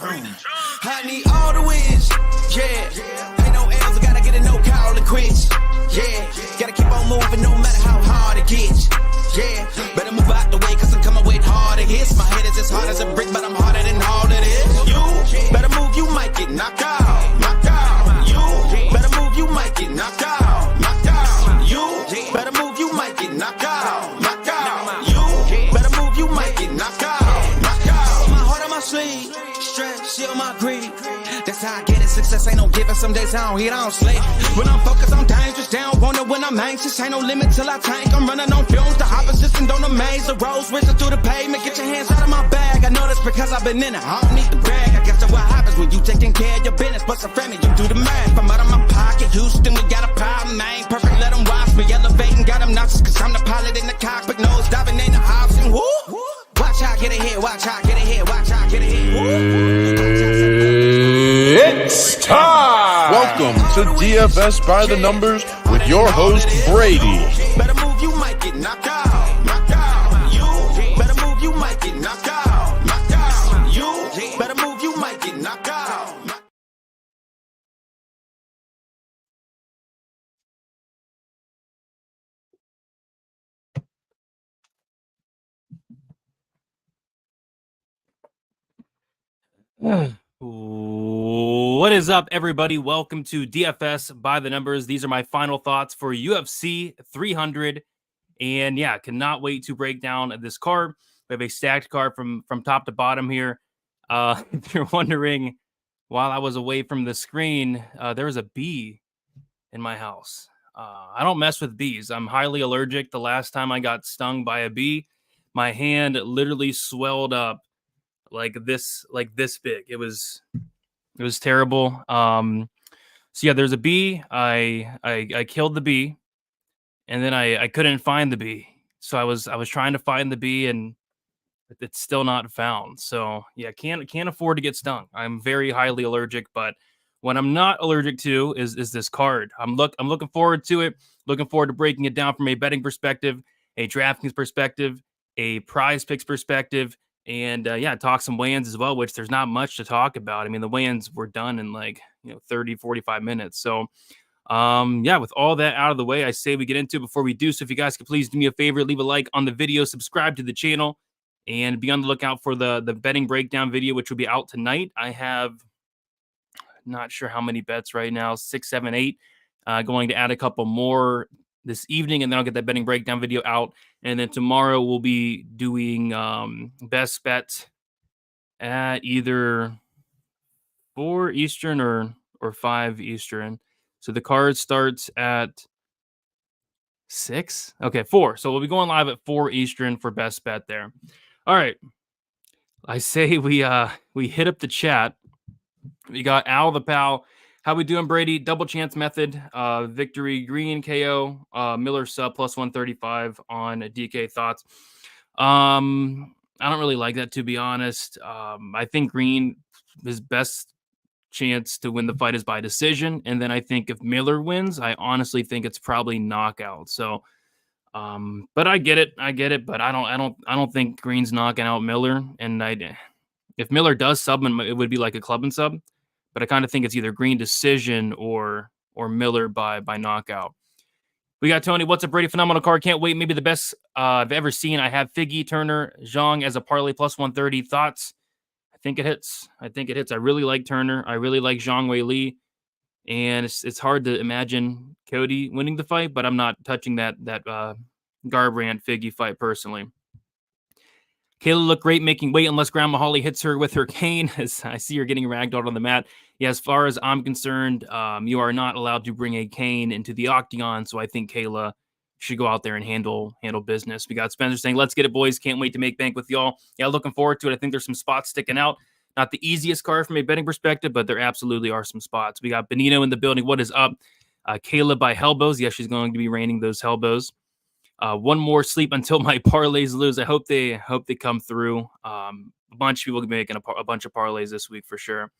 I need all the wins, yeah. Ain't no L's, I gotta get a no call and quits, yeah. Gotta keep on moving no matter how hard it gets, yeah. Better move out the way, cause I'm coming with harder hits. My head is as hard as a brick, but I'm harder than all of this. You better move, you might get knocked out, knocked out. You better move, you might get knocked out, knocked out. You better move, you might get knocked out, knocked out. You better move, you might get knocked out, knocked out. My heart on my sleeve. Shield my greed. That's how I get it. Success ain't no giving. Some days I don't eat, I don't sleep. When I'm focused on dangerous, down wonder when I'm anxious. Ain't no limit till I tank. I'm running on fumes. The opposition don't amaze. The roads racing through the pavement. Get your hands out of my bag. I know that's because I've been in it. I don't need the brag. I guess that's what happens when you taking care of your business. What's a family? You do the math. I'm out of my pocket. Houston, we got a problem, man. Perfect, let them watch me. Elevating, got them nauseous. Cause I'm the pilot in the cockpit. Nose diving in the option. Woo! Watch how I get it here. Watch how I get it here. Watch how I get it here. Woo! It's time! Welcome to DFS by the Numbers with your host, Brady. Better move, you might get knocked out. Knocked out. You better move, you might get knocked out. Knocked out. You better move, you might get knocked out. What is up, everybody? Welcome to DFS by the Numbers. These are my final thoughts for UFC 300. And yeah, cannot wait to break down this card. We have a stacked card from top to bottom here. If you're wondering, while I was away from the screen, there was a bee in my house. I don't mess with bees. I'm highly allergic. The last time I got stung by a bee, my hand literally swelled up like this big. It was terrible. So yeah, there's a bee. I killed the bee, and then I couldn't find the bee. So I was trying to find the bee, and it's still not found. So yeah, can't afford to get stung. I'm very highly allergic, but what I'm not allergic to is this card. I'm looking forward to it. Looking forward to breaking it down from a betting perspective, a Draftkings perspective, a PrizePicks perspective. And yeah, talk some weigh-ins as well, which there's not much to talk about. I mean, the weigh-ins were done in 30, 45 minutes. So yeah, with all that out of the way, I say we get into it. Before we do so, if you guys could please do me a favor, leave a like on the video, subscribe to the channel, and be on the lookout for the betting breakdown video, which will be out tonight. I have not sure how many bets right now, 6, 7, 8. Going to add a couple more this evening, and then I'll get that betting breakdown video out. And then tomorrow we'll be doing best bet at either 4 Eastern or 5 Eastern. So the card starts at 6. Okay, 4. So we'll be going live at 4 Eastern for best bet there. All right. I say we hit up the chat. We got Al the Pal. How we doing, Brady? Double chance method, victory, green KO, Miller sub plus 135 on DK thoughts. I don't really like that, to be honest. I think green, his best chance to win the fight is by decision. And then I think if Miller wins, I honestly think it's probably knockout. So, but I get it, but I don't think Green's knocking out Miller. And if Miller does sub him, it would be like a club and sub. But I kind of think it's either Green decision or Miller by knockout. We got Tony. What's up, Brady? Phenomenal card. Can't wait. Maybe the best I've ever seen. I have Figgy, Turner, Zhang as a parlay plus 130. Thoughts? I think it hits. I really like Turner. I really like Zhang Weili. And it's hard to imagine Cody winning the fight, but I'm not touching that Garbrandt Figgy fight personally. Kayla looked great making weight unless Grandma Holly hits her with her cane. As I see her getting ragdolled on the mat. Yeah, as far as I'm concerned, you are not allowed to bring a cane into the octagon. So I think Kayla should go out there and handle business. We got Spencer saying, let's get it, boys. Can't wait to make bank with y'all. Yeah, looking forward to it. I think there's some spots sticking out. Not the easiest card from a betting perspective, but there absolutely are some spots. We got Benito in the building. What is up? Kayla by Hellbows. Yes, she's going to be raining those Hellbows. One more sleep until my parlays lose. I hope they come through. A bunch of people will be making a bunch of parlays this week for sure.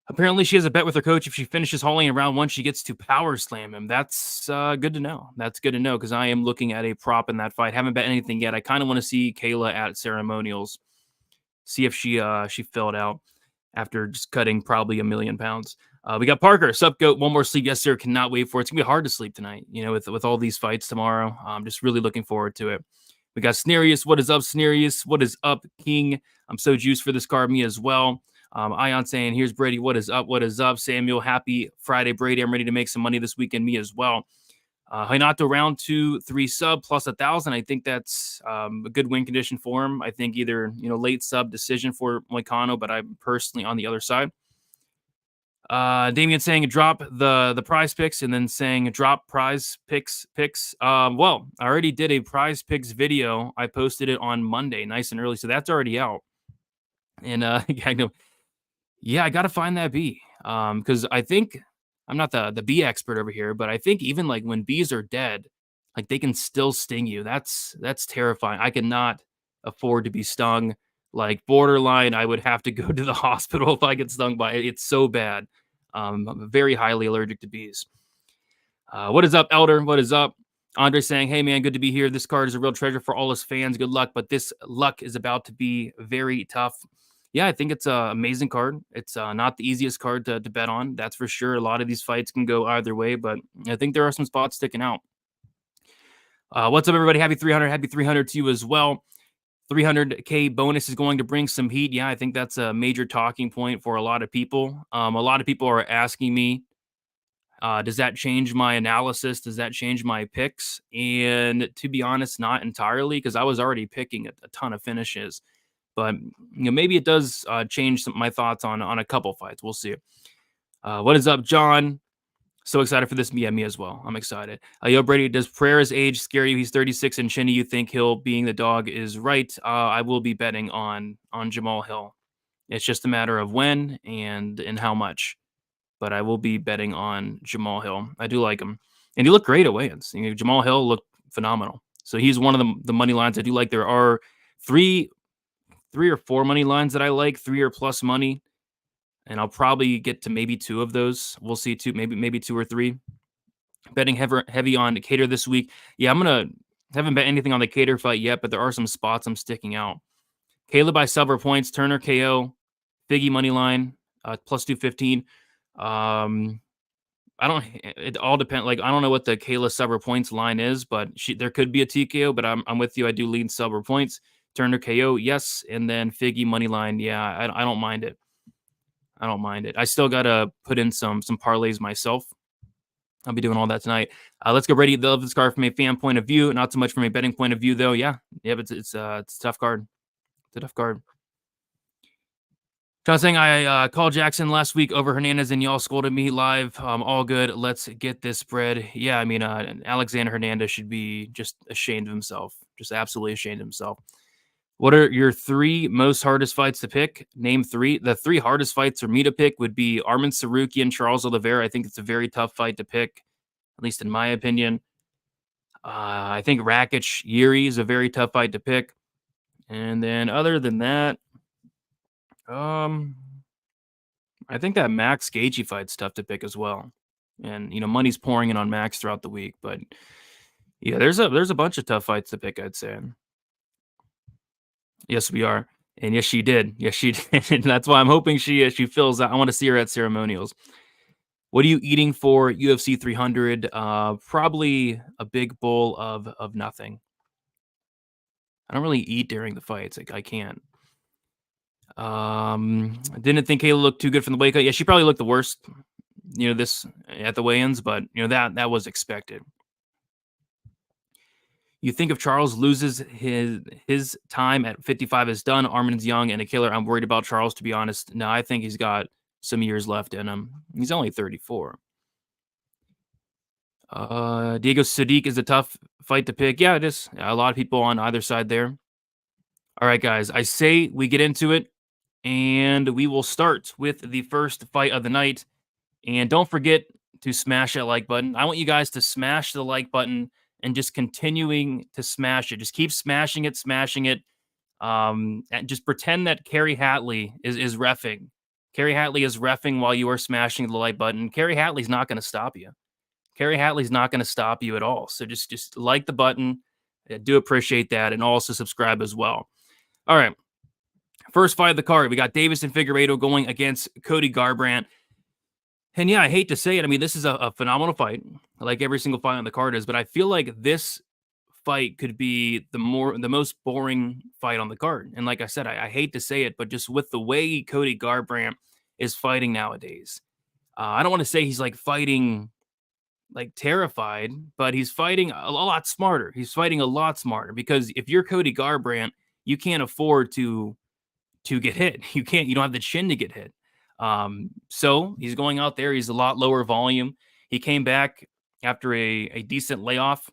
Apparently, she has a bet with her coach. If she finishes hauling in round 1, she gets to power slam him. That's good to know. That's good to know because I am looking at a prop in that fight. Haven't bet anything yet. I kind of want to see Kayla at ceremonials. See if she filled out after just cutting probably 1 million pounds. We got Parker, sup goat, one more sleep. Yes, sir. Cannot wait for it. It's gonna be hard to sleep tonight, with all these fights tomorrow. I'm just really looking forward to it. We got Snerius. What is up, Snerius? What is up, King? I'm so juiced for this card, me as well. Ion saying, here's Brady. What is up? What is up? Samuel, happy Friday, Brady. I'm ready to make some money this weekend, me as well. Hinato round 2, 3 sub plus 1,000. I think that's a good win condition for him. I think either, late sub decision for Moicano, but I'm personally on the other side. Damian saying drop the prize picks and then saying drop prize picks. Well, I already did a prize picks video. I posted it on Monday, nice and early. So that's already out. And yeah, I got to find that bee. Because I think I'm not the bee expert over here, but I think even like when bees are dead, like they can still sting you. That's terrifying. I cannot afford to be stung. Like borderline, I would have to go to the hospital if I get stung by it. It's so bad. I'm very highly allergic to bees. What is up, Elder? What is up? Andre saying, hey, man, good to be here. This card is a real treasure for all his fans. Good luck, but this luck is about to be very tough. Yeah, I think it's an amazing card. It's not the easiest card to bet on. That's for sure. A lot of these fights can go either way, but I think there are some spots sticking out. What's up, everybody? Happy 300. Happy 300 to you as well. 300K bonus is going to bring some heat. Yeah, I think that's a major talking point for a lot of people. A lot of people are asking me, does that change my analysis? Does that change my picks? And to be honest, not entirely, because I was already picking a ton of finishes. But maybe it does change my thoughts on a couple fights. We'll see. What is up, John? So excited for this. Yeah, me as well. I'm excited. Yo, Brady, does Pereira's age scare you? He's 36 and Chinny. You think he'll being the dog is right? I will be betting on Jamal Hill. It's just a matter of when and how much. But I will be betting on Jamal Hill. I do like him. And he looked great at weigh-ins. Jamal Hill looked phenomenal. So he's one of the money lines I do like. There are three or four money lines that I like, 3 or plus money. And I'll probably get to maybe 2 of those. We'll see maybe 2 or 3. Betting heavy on Kattar this week. Yeah, haven't bet anything on the Kattar fight yet, but there are some spots I'm sticking out. Caleb by several points, Turner KO, Figgy money line, plus 215. It all depends. Like, I don't know what the Kayla sub or points line is, but there could be a TKO, but I'm with you. I do lean sub or points. Turner KO, yes. And then Figgy money line. Yeah, I don't mind it. I don't mind it. I still got to put in some parlays myself. I'll be doing all that tonight. Let's go, Brady. Love this card from a fan point of view, not so much from a betting point of view, though. Yeah, but it's a tough card. It's a tough card. John saying I called Jackson last week over Hernandez and y'all scolded me live. All good. Let's get this spread. Yeah, I mean, Alexander Hernandez should be just ashamed of himself. Just absolutely ashamed of himself. What are your 3 most hardest fights to pick? Name 3. The 3 hardest fights for me to pick would be Arman Tsarukyan, Charles Oliveira. I think it's a very tough fight to pick, at least in my opinion. I think Rakic, Yuri is a very tough fight to pick. And then other than that, I think that Max Gaethje fight's tough to pick as well. And, money's pouring in on Max throughout the week. But, yeah, there's a bunch of tough fights to pick, I'd say. Yes, we are. And yes, she did. Yes, she did. That's why I'm hoping she fills out. I want to see her at ceremonials. What are you eating for UFC 300? Probably a big bowl of nothing. I don't really eat during the fights. Like, I can't. I didn't think Kayla looked too good from the weight cut. Yeah, she probably looked the worst, this at the weigh-ins, but that was expected. You think if Charles loses his time at 55 is done, Arman's young and a killer. I'm worried about Charles, to be honest. No, I think he's got some years left in him. He's only 34. Diego Sadiq is a tough fight to pick. Yeah, it is. A lot of people on either side there. All right, guys. I say we get into it, and we will start with the first fight of the night. And don't forget to smash that like button. I want you guys to smash the like button and just continuing to smash it. Just keep smashing it. And just pretend that Carrie Hatley is reffing. Carrie Hatley is reffing while you are smashing the like button. Carrie Hatley's not going to stop you. Carrie Hatley's not going to stop you at all. So just like the button. I do appreciate that. And also subscribe as well. All right. First fight of the card, we got Davis and Figueiredo going against Cody Garbrandt. And yeah, I hate to say it. I mean, this is a phenomenal fight, like every single fight on the card is, but I feel like this fight could be the most boring fight on the card. And like I said, I hate to say it, but just with the way Cody Garbrandt is fighting nowadays, I don't want to say he's like fighting like terrified, but he's fighting a lot smarter. He's fighting a lot smarter because if you're Cody Garbrandt, you can't afford to get hit. You don't have the chin to get hit. So he's going out there. He's a lot lower volume. He came back after a decent layoff,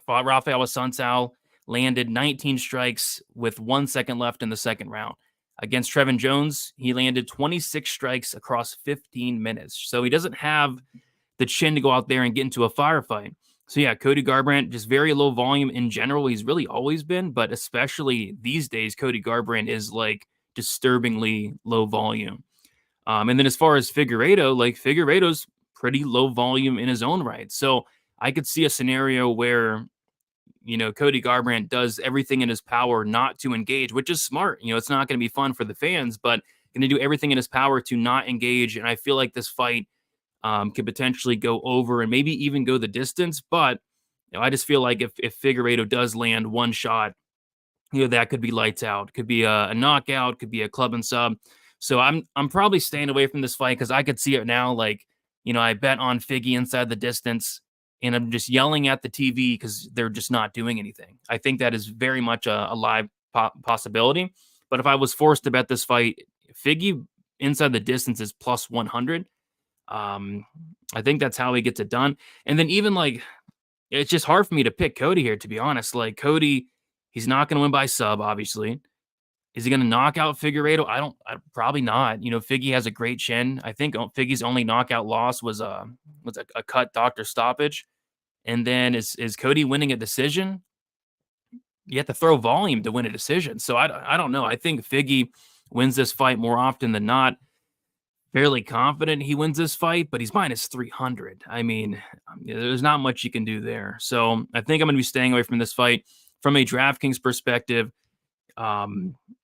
fought Rafael Assunção, landed 19 strikes with 1 second left in the second round. Against Trevin Jones, he landed 26 strikes across 15 minutes. So he doesn't have the chin to go out there and get into a firefight. So yeah, Cody Garbrandt, just very low volume in general. He's really always been, but especially these days, Cody Garbrandt is like disturbingly low volume. And then as far as Figueiredo, like Figueiredo's pretty low volume in his own right. So I could see a scenario where, Cody Garbrandt does everything in his power not to engage, which is smart. It's not going to be fun for the fans, but going to do everything in his power to not engage. And I feel like this fight could potentially go over and maybe even go the distance. But I just feel like if Figueiredo does land one shot, that could be lights out. Could be a knockout. Could be a club and sub. So I'm probably staying away from this fight because I could see it now. Like, I bet on Figgy inside the distance, and I'm just yelling at the TV because they're just not doing anything. I think that is very much a live possibility. But if I was forced to bet this fight, Figgy inside the distance is plus 100. I think that's how he gets it done. And then even like, it's just hard for me to pick Cody here, to be honest. Like Cody, he's not going to win by sub, obviously. Is he going to knock out Figueiredo? Probably not. Figgy has a great chin. I think Figgy's only knockout loss was a cut doctor stoppage. And then is Cody winning a decision? You have to throw volume to win a decision. So I don't know. I think Figgy wins this fight more often than not. Fairly confident he wins this fight, but he's minus 300. I mean, there's not much you can do there. So I think I'm going to be staying away from this fight. From a DraftKings perspective,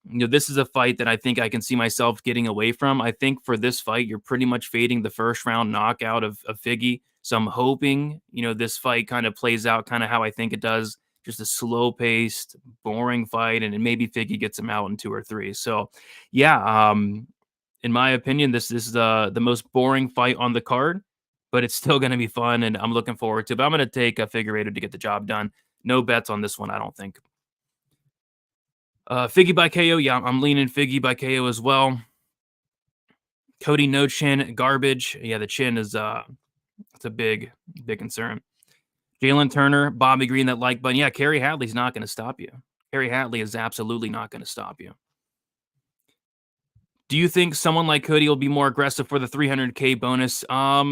this is a fight that I think I can see myself getting away from. I think for this fight, you're pretty much fading the first round knockout of Figgy. So I'm hoping, this fight kind of plays out kind of how I think it does. Just a slow-paced, boring fight, and maybe Figgy gets him out in 2 or 3. So, yeah, in my opinion, this is the most boring fight on the card, but it's still going to be fun, and I'm looking forward to it. But I'm going to take a Figueiredo to get the job done. No bets on this one, I don't think. Figgy by KO, yeah, I'm leaning Figgy by KO as well. Cody, no chin, garbage. Yeah, the chin is it's a big concern. Jalen Turner, Bobby Green, that like button. Yeah, Kerry Hadley's not going to stop you. Kerry Hadley is absolutely not going to stop you. Do you think someone like Cody will be more aggressive for the 300K bonus? I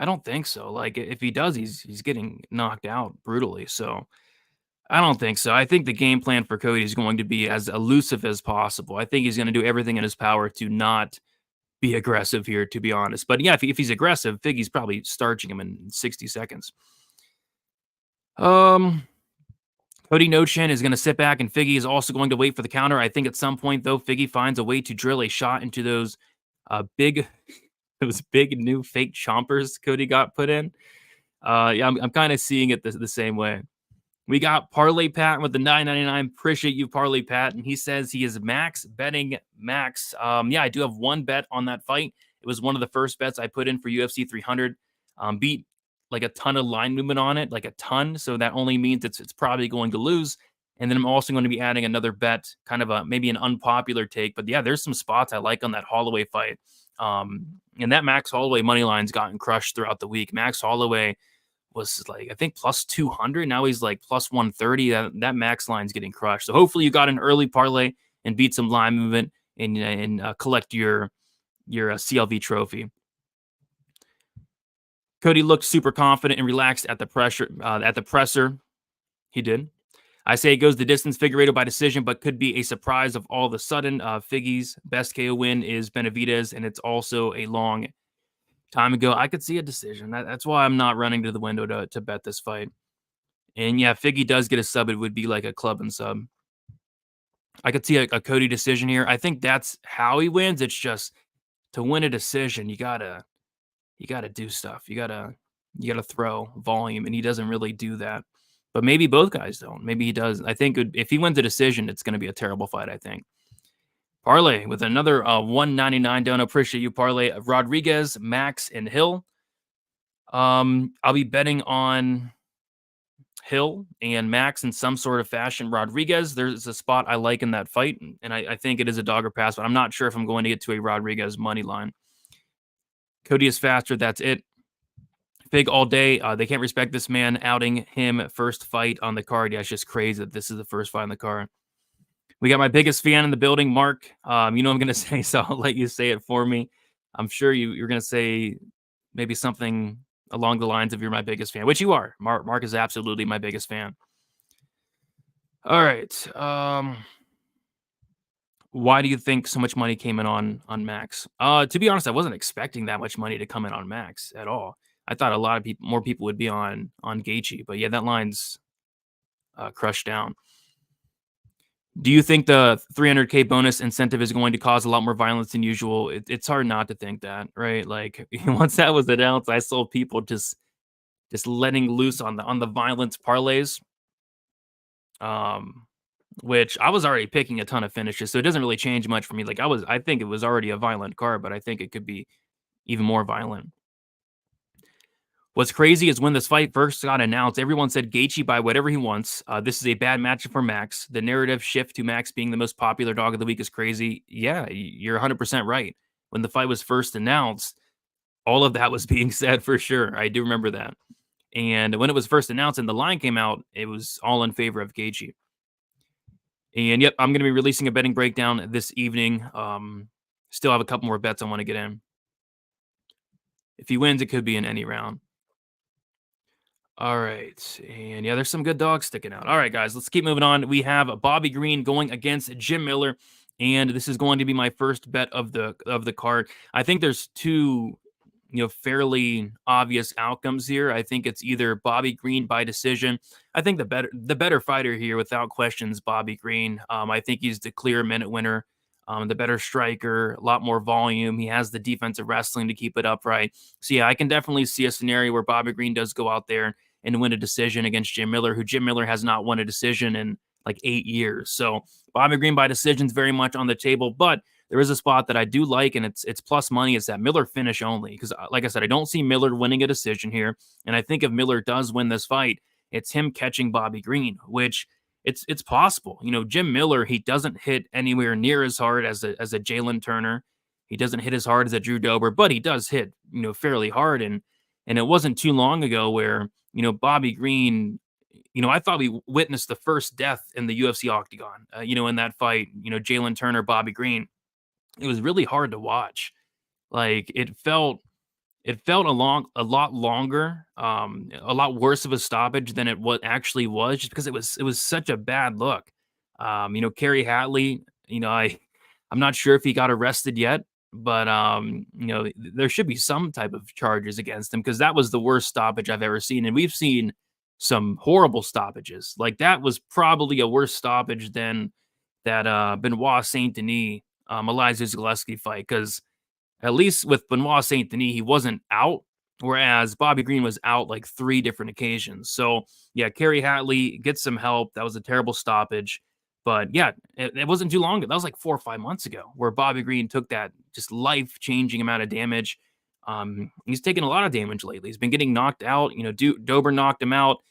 don't think so. Like, if he does, he's getting knocked out brutally. So I don't think so. I think the game plan for Cody is going to be as elusive as possible. I think he's going to do everything in his power to not be aggressive here, to be honest. But yeah, if he's aggressive, Figgy's probably starching him in 60 seconds. Cody No Chin is going to sit back, and Figgy is also going to wait for the counter. I think at some point, though, Figgy finds a way to drill a shot into those big new fake chompers Cody got put in. Yeah, I'm kind of seeing it the same way. We got Parlay Pat with the $9.99. Appreciate you, Parlay Pat. And he says he is max betting Max. Yeah, I do have one bet on that fight. It was one of the first bets I put in for UFC 300. Beat like a ton of line movement on it, like a ton. So that only means it's probably going to lose. And then I'm also going to be adding another bet, kind of maybe an unpopular take. But yeah, there's some spots I like on that Holloway fight. And that Max Holloway money line's gotten crushed throughout the week. Max Holloway was like, I think plus 200. Now he's like plus 130. That Max line's getting crushed. So hopefully you got an early parlay and beat some line movement and collect your CLV trophy. Cody looked super confident and relaxed at the presser. He did. I say it goes the distance, Figueiredo by decision, but could be a surprise of all of a sudden. Figgy's best KO win is Benavidez, and it's also a long time ago. I could see a decision. That's why I'm not running to the window to bet this fight. And yeah, Figgy does get a sub. It would be like a club and sub. I could see a Cody decision here. I think that's how he wins. It's just to win a decision, you gotta do stuff. You gotta throw volume, and he doesn't really do that. But maybe both guys don't. Maybe he does. I think if he wins a decision, it's going to be a terrible fight. I think. Parlay with another 199. Don't appreciate you, Parlay. Rodriguez, Max, and Hill. I'll be betting on Hill and Max in some sort of fashion. Rodriguez, there's a spot I like in that fight, and I think it is a dog or pass, but I'm not sure if I'm going to get to a Rodriguez money line. Cody is faster. That's it. Big all day. They can't respect this man outing him first fight on the card. Yeah, it's just crazy that this is the first fight on the card. We got my biggest fan in the building, Mark. You know I'm going to say, so I'll let you say it for me. I'm sure you're going to say maybe something along the lines of you're my biggest fan, which you are. Mark is absolutely my biggest fan. All right. Why do you think so much money came in on Max? To be honest, I wasn't expecting that much money to come in on Max at all. I thought a lot of more people would be on Gaethje, but yeah, that line's crushed down. Do you think the 300K bonus incentive is going to cause a lot more violence than usual? It's hard not to think that, right? Like once that was announced, I saw people just letting loose on the violence parlays. Which I was already picking a ton of finishes, so it doesn't really change much for me. Like I think it was already a violent card, but I think it could be even more violent. What's crazy is when this fight first got announced, everyone said Gaethje by whatever he wants. This is a bad matchup for Max. The narrative shift to Max being the most popular dog of the week is crazy. Yeah, you're 100% right. When the fight was first announced, all of that was being said for sure. I do remember that. And when it was first announced and the line came out, it was all in favor of Gaethje. And yep, I'm going to be releasing a betting breakdown this evening. Still have a couple more bets I want to get in. If he wins, it could be in any round. All right. And yeah, there's some good dogs sticking out. All right, guys, let's keep moving on. We have Bobby Green going against Jim Miller. And this is going to be my first bet of the card. I think there's two, fairly obvious outcomes here. I think it's either Bobby Green by decision. I think the better fighter here, without question, is Bobby Green. I think he's the clear minute winner. The better striker, a lot more volume. He has the defensive wrestling to keep it upright. So yeah, I can definitely see a scenario where Bobby Green does go out there and win a decision against Jim Miller, who Jim Miller has not won a decision in like 8 years. So Bobby Green by decision is very much on the table, but there is a spot that I do like, and it's plus money. It's that Miller finish only, because like I said, I don't see Miller winning a decision here, and I think if Miller does win this fight, it's him catching Bobby Green, which it's possible. Jim Miller, he doesn't hit anywhere near as hard as a Jalen Turner. He doesn't hit as hard as a Drew Dober, but he does hit fairly hard, and it wasn't too long ago where Bobby Green. I thought we witnessed the first death in the UFC octagon. In that fight, Jalen Turner, Bobby Green. It was really hard to watch. Like it felt a lot longer, a lot worse of a stoppage than it actually was, just because it was such a bad look. Kerry Hatley, I'm not sure if he got arrested yet, but there should be some type of charges against him, because that was the worst stoppage I've ever seen, and we've seen some horrible stoppages. Like that was probably a worse stoppage than that Benoit Saint Denis, Elijah Zaleski fight, because at least with Benoit Saint Denis, he wasn't out, whereas Bobby Green was out like 3 different occasions. So yeah, Kerry Hatley gets some help. That was a terrible stoppage. But yeah, it wasn't too long ago. That was like 4 or 5 months ago, where Bobby Green took that just life-changing amount of damage. He's taken a lot of damage lately. He's been getting knocked out. Dober knocked him out.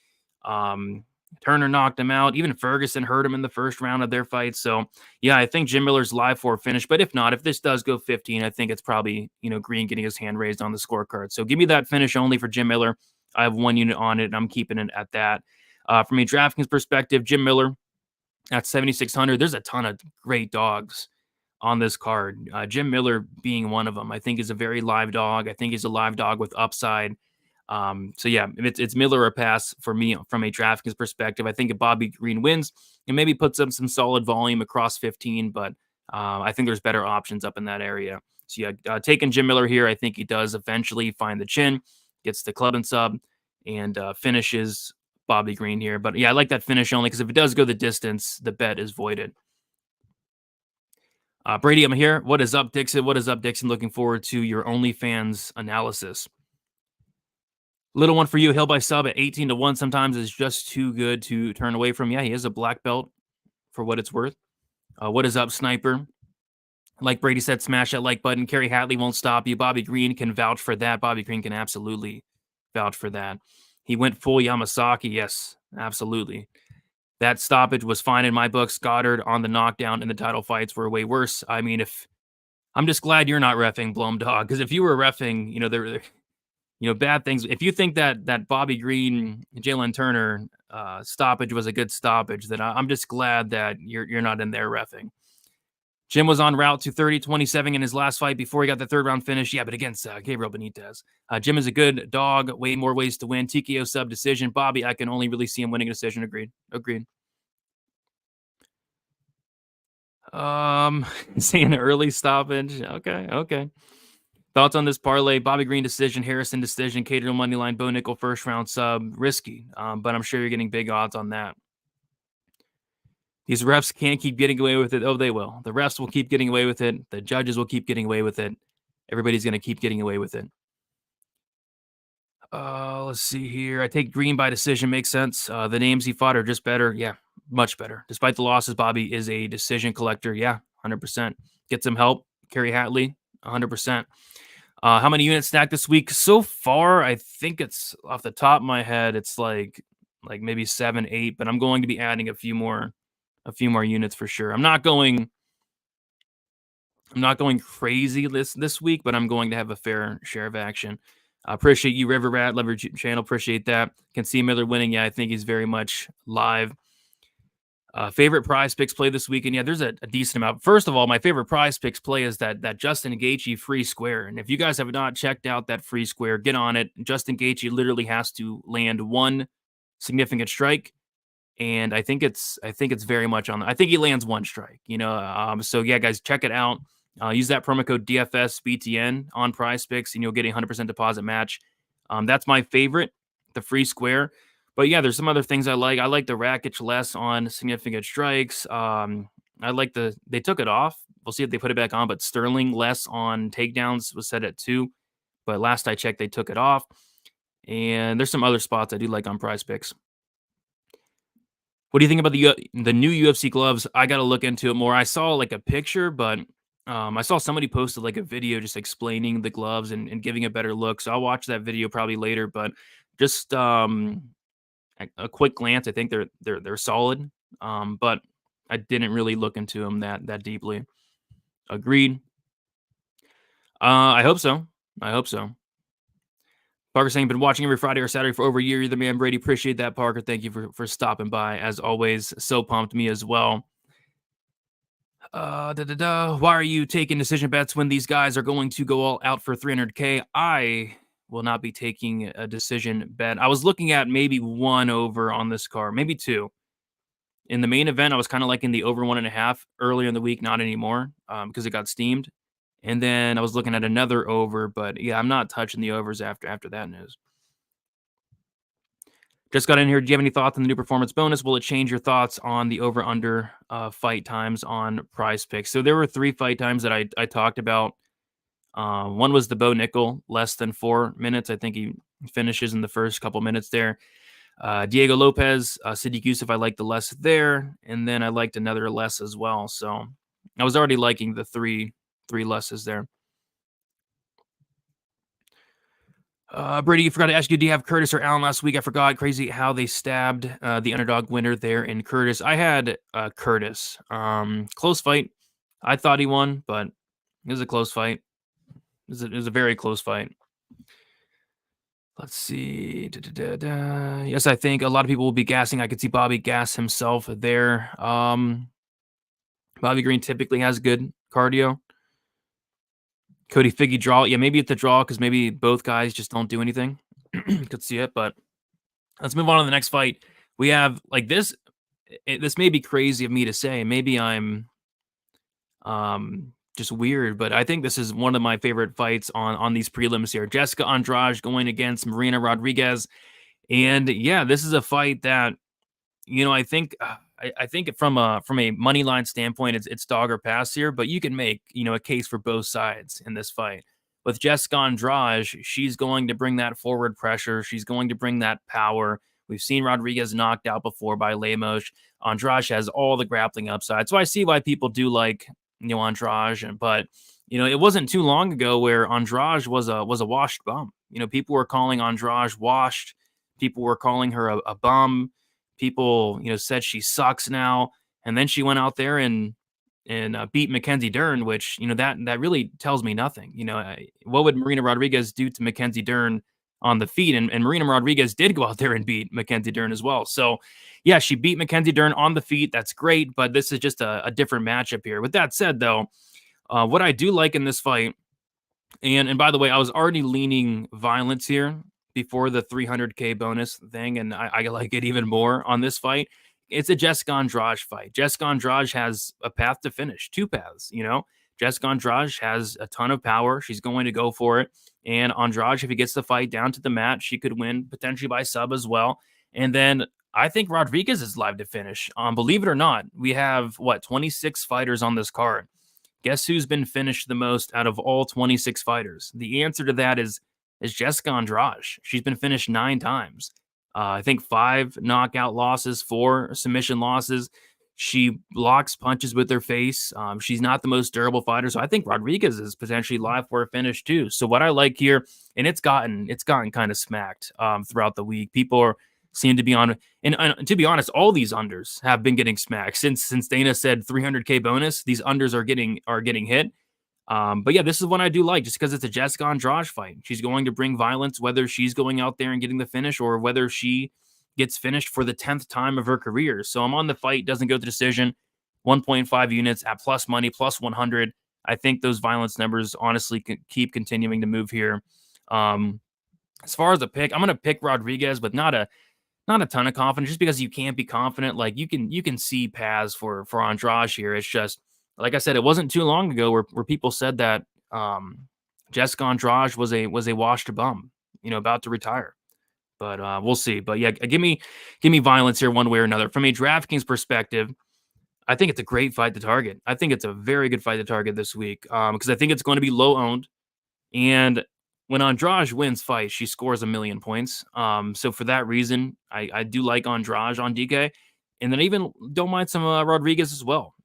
Turner knocked him out. Even Ferguson hurt him in the first round of their fight. So yeah, I think Jim Miller's live for a finish. But if not, if this does go 15, I think it's probably Green getting his hand raised on the scorecard. So give me that finish only for Jim Miller. I have 1 unit on it, and I'm keeping it at that. From a DraftKings perspective, Jim Miller at 7,600. There's a ton of great dogs on this card. Jim Miller being one of them, I think is a very live dog. I think he's a live dog with upside. So yeah, it's Miller or pass for me from a DraftKings perspective. I think if Bobby Green wins, it maybe puts up some solid volume across 15, but I think there's better options up in that area. So yeah, taking Jim Miller here, I think he does eventually find the chin, gets the club and sub, and finishes Bobby Green here. But yeah, I like that finish only, because if it does go the distance, the bet is voided. Brady, I'm here. What is up, Dixon? What is up, Dixon? Looking forward to your OnlyFans analysis. Little one for you, Hill by sub at 18-1 sometimes is just too good to turn away from. Yeah, he is a black belt for what it's worth. What is up, Sniper? Like Brady said, smash that like button. Kerry Hatley won't stop you. Bobby Green can vouch for that. Bobby Green can absolutely vouch for that. He went full Yamasaki. Yes, absolutely. That stoppage was fine in my books. Goddard on the knockdown and the title fights were way worse. I mean, I'm just glad you're not reffing Blom Dog, because if you were reffing, bad things. If you think that Bobby Green, Jalen Turner stoppage was a good stoppage, then I'm just glad that you're not in there reffing. Jim was en route to 30-27 in his last fight before he got the third round finish. Yeah, but against Gabriel Benitez. Jim is a good dog. Way more ways to win. TKO sub decision. Bobby, I can only really see him winning a decision. Agreed. Saying early stoppage. Okay. Thoughts on this parlay? Bobby Green decision, Harrison decision, Cater money line, Bo Nickal first round sub. Risky, but I'm sure you're getting big odds on that. These refs can't keep getting away with it. Oh, they will. The refs will keep getting away with it. The judges will keep getting away with it. Everybody's going to keep getting away with it. Let's see here. I take Green by decision. Makes sense. The names he fought are just better. Yeah, much better. Despite the losses, Bobby is a decision collector. Yeah, 100%. Get some help. Kerry Hatley, 100%. How many units stacked this week? So far, I think it's off the top of my head, it's like maybe 7, 8, but I'm going to be adding a few more units for sure. I'm not going crazy this week, but I'm going to have a fair share of action. Appreciate you, River Rat. Love your channel. Appreciate that. Can see Miller winning. Yeah, I think he's very much live. Favorite PrizePicks play this weekend? Yeah, there's a decent amount. First of all, my favorite PrizePicks play is that Justin Gaethje free square. And if you guys have not checked out that free square, get on it. Justin Gaethje literally has to land one significant strike, and I think it's very much on. I think he lands one strike. So yeah, guys, check it out. Use that promo code DFSBTN on PrizePicks, and you'll get a 100% deposit match. That's my favorite, the free square. But yeah, there's some other things I like. I like the Rakic less on significant strikes. I like they took it off. We'll see if they put it back on. But Sterling less on takedowns was set at 2. But last I checked, they took it off. And there's some other spots I do like on PrizePicks. What do you think about the new UFC gloves? I got to look into it more. I saw like a picture, but I saw somebody posted like a video just explaining the gloves and giving a better look. So I'll watch that video probably later. But just a quick glance, I think they're solid. But I didn't really look into them that deeply. Agreed. I hope so. Parker saying, been watching every Friday or Saturday for over a year. You're the man, Brady. Appreciate that, Parker. Thank you for stopping by. As always, so pumped, me as well. Why are you taking decision bets when these guys are going to go all out for 300K? I will not be taking a decision bet. I was looking at maybe 1 over on this card, maybe 2. In the main event, I was kind of liking the over 1.5 earlier in the week, not anymore because it got steamed. And then I was looking at another over, but yeah, I'm not touching the overs after that news. Just got in here. Do you have any thoughts on the new performance bonus? Will it change your thoughts on the over-under fight times on PrizePicks? So there were 3 fight times that I talked about. One was the Bo Nickal, less than 4 minutes. I think he finishes in the first couple minutes there. Diego Lopez, Sadiq Yusuff, I liked the less there. And then I liked another less as well. So I was already liking the three lesses there. Brady, you forgot to ask you, do you have Curtis or Allen last week? I forgot. Crazy how they stabbed the underdog winner there in Curtis. I had Curtis. Close fight. I thought he won, but it was a close fight. It was a very close fight. Let's see. Yes, I think a lot of people will be gassing. I could see Bobby gas himself there. Bobby Green typically has good cardio. Cody Figgy draw. Yeah, maybe it's a draw because maybe both guys just don't do anything. Could see it, but let's move on to the next fight. We have like this. This may be crazy of me to say. Maybe I'm just weird, but I think this is one of my favorite fights on these prelims here. Jessica Andrade going against Marina Rodriguez. And yeah, this is a fight that, I think I think from a money line standpoint, it's dog or pass here, but you can make, a case for both sides in this fight. With Jessica Andrade, she's going to bring that forward pressure. She's going to bring that power. We've seen Rodriguez knocked out before by Lemos. Andrade has all the grappling upside. So I see why people do like, Andrade, but it wasn't too long ago where Andrade was a washed bum. People were calling Andrade washed. People were calling her a bum. People, said she sucks now. And then she went out there and beat Mackenzie Dern, which, that really tells me nothing. What would Marina Rodriguez do to Mackenzie Dern on the feet? And Marina Rodriguez did go out there and beat Mackenzie Dern as well. So, yeah, she beat Mackenzie Dern on the feet. That's great, but this is just a different matchup here. With that said, though, what I do like in this fight, and by the way, I was already leaning violence here before the 300K bonus thing, and I like it even more on this fight. It's a Jessica Andrade fight. Jessica Andrade has a path to finish, two paths, Jessica Andrade has a ton of power. She's going to go for it. And Andrade, if he gets the fight down to the mat, she could win potentially by sub as well. And then I think Rodriguez is live to finish. Believe it or not, we have, 26 fighters on this card. Guess who's been finished the most out of all 26 fighters? The answer to that is Jessica Andrade. She's been finished 9 times. I think 5 knockout losses, 4 submission losses. She blocks punches with her face. She's not the most durable fighter, so I think Rodriguez is potentially live for a finish too. So what I like here, and it's gotten kind of smacked throughout the week. People seem to be on, and to be honest, all these unders have been getting smacked since Dana said 300K bonus. These unders are getting hit. But yeah, this is one I do like just because it's a Jessica Andrade fight. She's going to bring violence, whether she's going out there and getting the finish or whether she gets finished for the 10th time of her career. So I'm on the fight, doesn't go to decision, 1.5 units at plus money, plus 100. I think those violence numbers honestly keep continuing to move here. As far as a pick, I'm going to pick Rodriguez, but not a ton of confidence just because you can't be confident. Like you can see paths for Andrade here. It's just, like I said, it wasn't too long ago where people said that Jessica Andrade was a washed bum, about to retire. But we'll see. But yeah, give me violence here one way or another. From a DraftKings perspective, I think it's a great fight to target. I think it's a very good fight to target this week because I think it's going to be low owned. And when Andrade wins fights, she scores 1 million points. So for that reason, I do like Andrade on DK. And then I even don't mind some Rodriguez as well.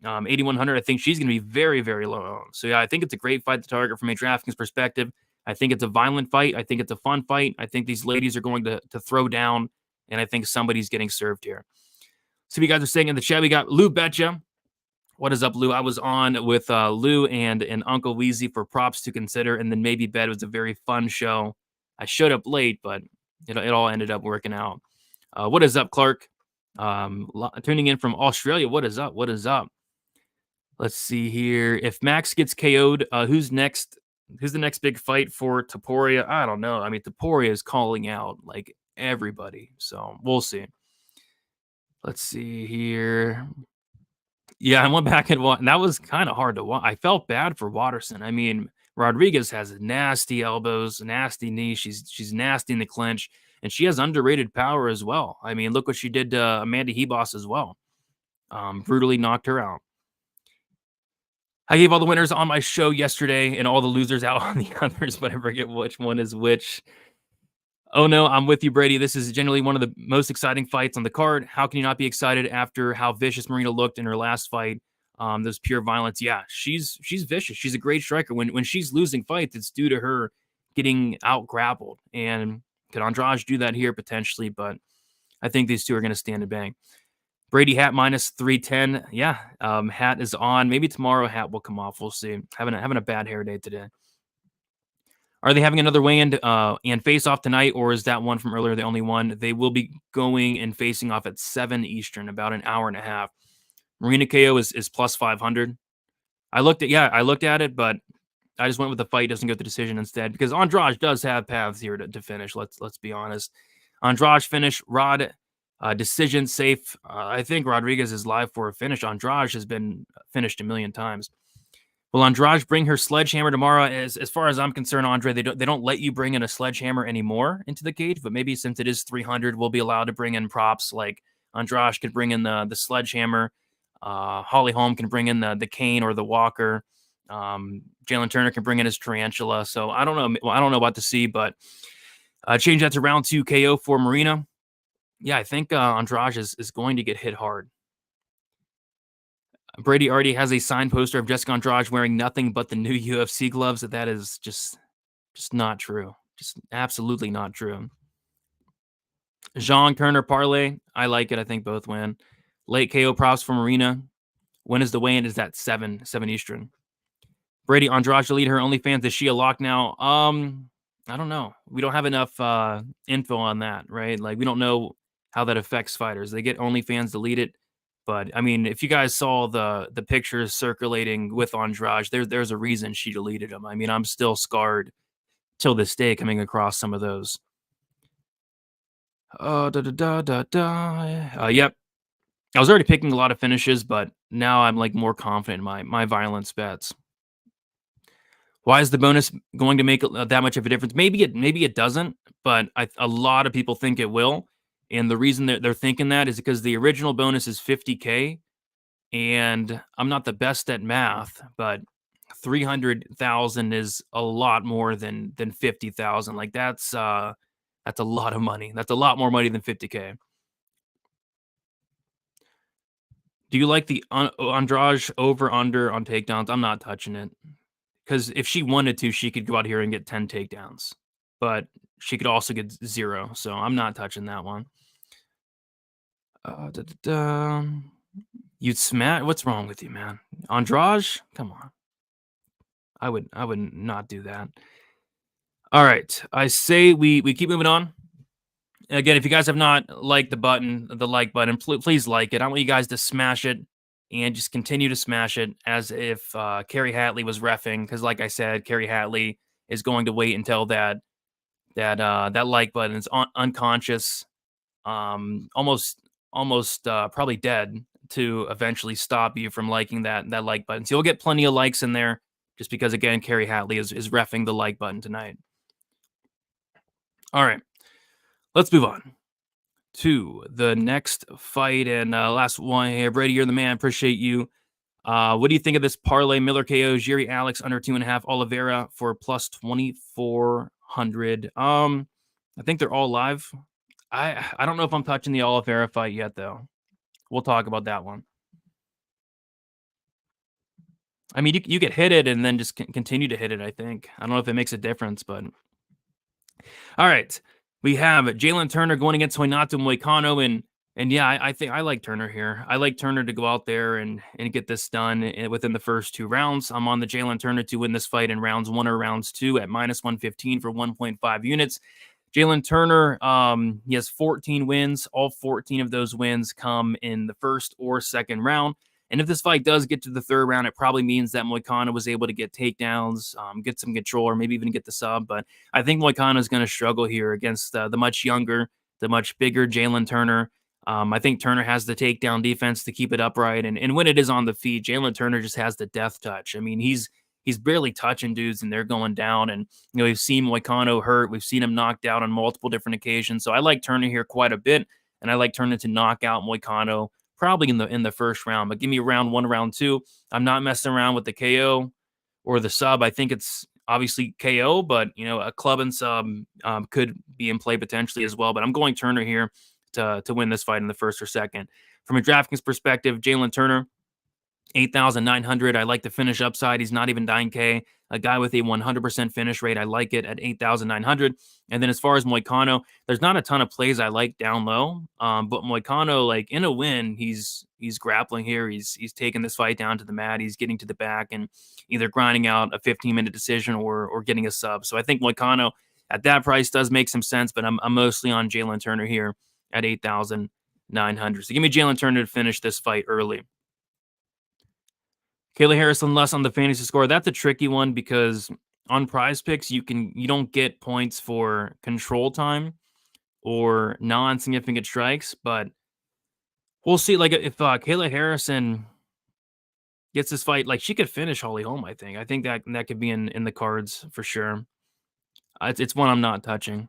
8,100, I think she's going to be very, very low owned. So yeah, I think it's a great fight to target from a DraftKings perspective. I think it's a violent fight. I think it's a fun fight. I think these ladies are going to throw down, and I think somebody's getting served here. So if you guys are saying in the chat, we got Lou Betcha. What is up, Lou? I was on with Lou and Uncle Weezy for props to consider, and then Maybe Bed was a very fun show. I showed up late, but it all ended up working out. What is up, Clark? Tuning in from Australia. What is up? What is up? Let's see here. If Max gets KO'd, who's next? Who's the next big fight for Topuria? I don't know. I mean, Topuria is calling out like everybody, so we'll see. Let's see here. Yeah, I went back and watched. That was kind of hard to watch. I felt bad for Watterson. I mean, Rodriguez has nasty elbows, nasty knees. She's nasty in the clinch, and she has underrated power as well. I mean, look what she did to Amanda Hebos as well. Brutally knocked her out. I gave all the winners on my show yesterday and all the losers out on the others, but I forget which one is which. Oh no, I'm with you, Brady. This is generally one of the most exciting fights on the card. How can you not be excited after how vicious Marina looked in her last fight? There's pure violence. Yeah, she's vicious. She's a great striker. When she's losing fights, it's due to her getting out grappled. And could Andrade do that here potentially? But I think these two are going to stand and bang. Brady hat minus 310. Yeah, hat is on. Maybe tomorrow hat will come off. We'll see. Having a bad hair day today. Are they having another weigh-in and face-off tonight, or is that one from earlier the only one? They will be going and facing off at 7 Eastern, about an hour and a half. Marina KO is plus 500. I looked at it, but I just went with the fight doesn't go to decision instead because Andrade does have paths here to finish. Let's be honest. Andrade finish, Rod. Decision safe. I think Rodriguez is live for a finish. Andrade has been finished 1 million times. Will Andrade bring her sledgehammer tomorrow? As far as I'm concerned, Andre, they don't let you bring in a sledgehammer anymore into the cage, but maybe since it is 300, we'll be allowed to bring in props like Andrade could bring in the sledgehammer. Holm can bring in the cane or the walker. Jalen Turner can bring in his tarantula. So I don't know. I don't know about to see, but change that to round 2 KO for Marina. Yeah, I think Andrade is going to get hit hard. Brady already has a signed poster of Jessica Andrade wearing nothing but the new UFC gloves. That is just not true. Just absolutely not true. Jean Turner parlay. I like it. I think both win. Late KO props for Marina. When is the weigh-in? Is that 7 Eastern? Brady Andrade to lead her OnlyFans. Is she a lock now? I don't know. We don't have enough info on that, right? Like, we don't know how that affects fighters. They get OnlyFans deleted. But I mean, if you guys saw the pictures circulating with Andrade, there's a reason she deleted them. I mean, I'm still scarred till this day coming across some of those. Yep. I was already picking a lot of finishes, but now I'm like more confident in my violence bets. Why is the bonus going to make that much of a difference? Maybe it doesn't, but a lot of people think it will. And the reason they're thinking that is because the original bonus is 50K. And I'm not the best at math, but 300,000 is a lot more than 50,000. Like that's a lot of money. That's a lot more money than 50K. Do you like the Andrade over under on takedowns? I'm not touching it. Because if she wanted to, she could go out here and get 10 takedowns. But she could also get 0. So I'm not touching that one. You'd smash. What's wrong with you, man? Andrade? Come on. I would not do that. All right. I say we keep moving on. Again, if you guys have not liked the like button, please like it. I want you guys to smash it and just continue to smash it as if Carrie Hatley was reffing. Because like I said, Carrie Hatley is going to wait until that like button is unconscious, almost probably dead, to eventually stop you from liking that like button. So you'll get plenty of likes in there just because, again, Carrie Hatley is reffing the like button tonight. All right. Let's move on to the next fight and last one here. Brady, you're the man. Appreciate you. What do you think of this parlay? Miller KO, Jiri Alex under 2.5, Oliveira for plus 2,400. I think they're all live. I don't know if I'm touching the Oliveira fight yet, though. We'll talk about that one. I mean, you could hit it and then just continue to hit it, I think. I don't know if it makes a difference, but... All right. We have Jalen Turner going against Renato Moicano, and yeah, I think I like Turner here. I like Turner to go out there and get this done within the first 2 rounds. I'm on the Jalen Turner to win this fight in rounds 1 or rounds 2 at minus 115 for 1.5 units. Jalen Turner, he has 14 wins. All 14 of those wins come in the first or second round. And if this fight does get to the 3rd round, it probably means that Moicano was able to get takedowns, get some control, or maybe even get the sub. But I think Moicano is going to struggle here against the much younger, the much bigger Jalen Turner. I think Turner has the takedown defense to keep it upright. And when it is on the feet, Jalen Turner just has the death touch. I mean, he's barely touching dudes and they're going down. And, we've seen Moicano hurt. We've seen him knocked out on multiple different occasions. So I like Turner here quite a bit. And I like Turner to knock out Moicano probably in the first round. But give me round 1, round 2. I'm not messing around with the KO or the sub. I think it's obviously KO, but, a club and sub could be in play potentially as well. But I'm going Turner here to win this fight in the first or second. From a DraftKings perspective, Jalen Turner, 8,900. I like the finish upside. He's not even 9K. A guy with a 100% finish rate. I like it at 8,900. And then as far as Moicano, there's not a ton of plays I like down low. But Moicano, like in a win, he's grappling here. He's taking this fight down to the mat. He's getting to the back and either grinding out a 15-minute decision or getting a sub. So I think Moicano at that price does make some sense, but I'm mostly on Jalen Turner here at 8,900. So give me Jalen Turner to finish this fight early. Kayla Harrison less on the fantasy score. That's a tricky one because on PrizePicks you don't get points for control time or non-significant strikes, but we'll see. Like if Kayla Harrison gets this fight, like she could finish Holm. I think that could be in the cards for sure. It's one I'm not touching.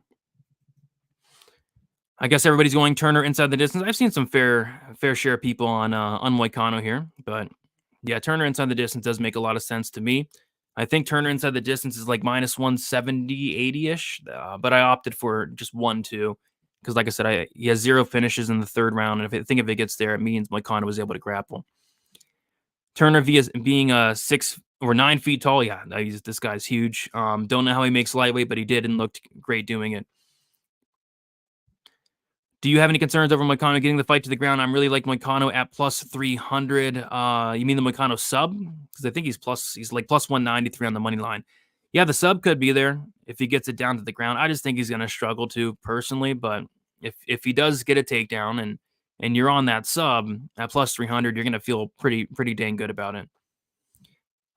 I guess everybody's going Turner inside the distance. I've seen some fair share of people on Moicano here, but yeah, Turner inside the distance does make a lot of sense to me. I think Turner inside the distance is like minus 170, 80-ish, but I opted for just 1-2 because, like I said, he has 0 finishes in the third round, and if it gets there, it means Moicano was able to grapple. Turner being 6 or 9 feet tall, yeah, this guy's huge. Don't know how he makes lightweight, but he did and looked great doing it. Do you have any concerns over Moicano getting the fight to the ground? I'm really like Moicano at plus 300. You mean the Moicano sub? Because I think he's like plus 193 on the money line. Yeah, the sub could be there if he gets it down to the ground. I just think he's going to struggle to personally, but if he does get a takedown and you're on that sub at plus 300, you're going to feel pretty dang good about it.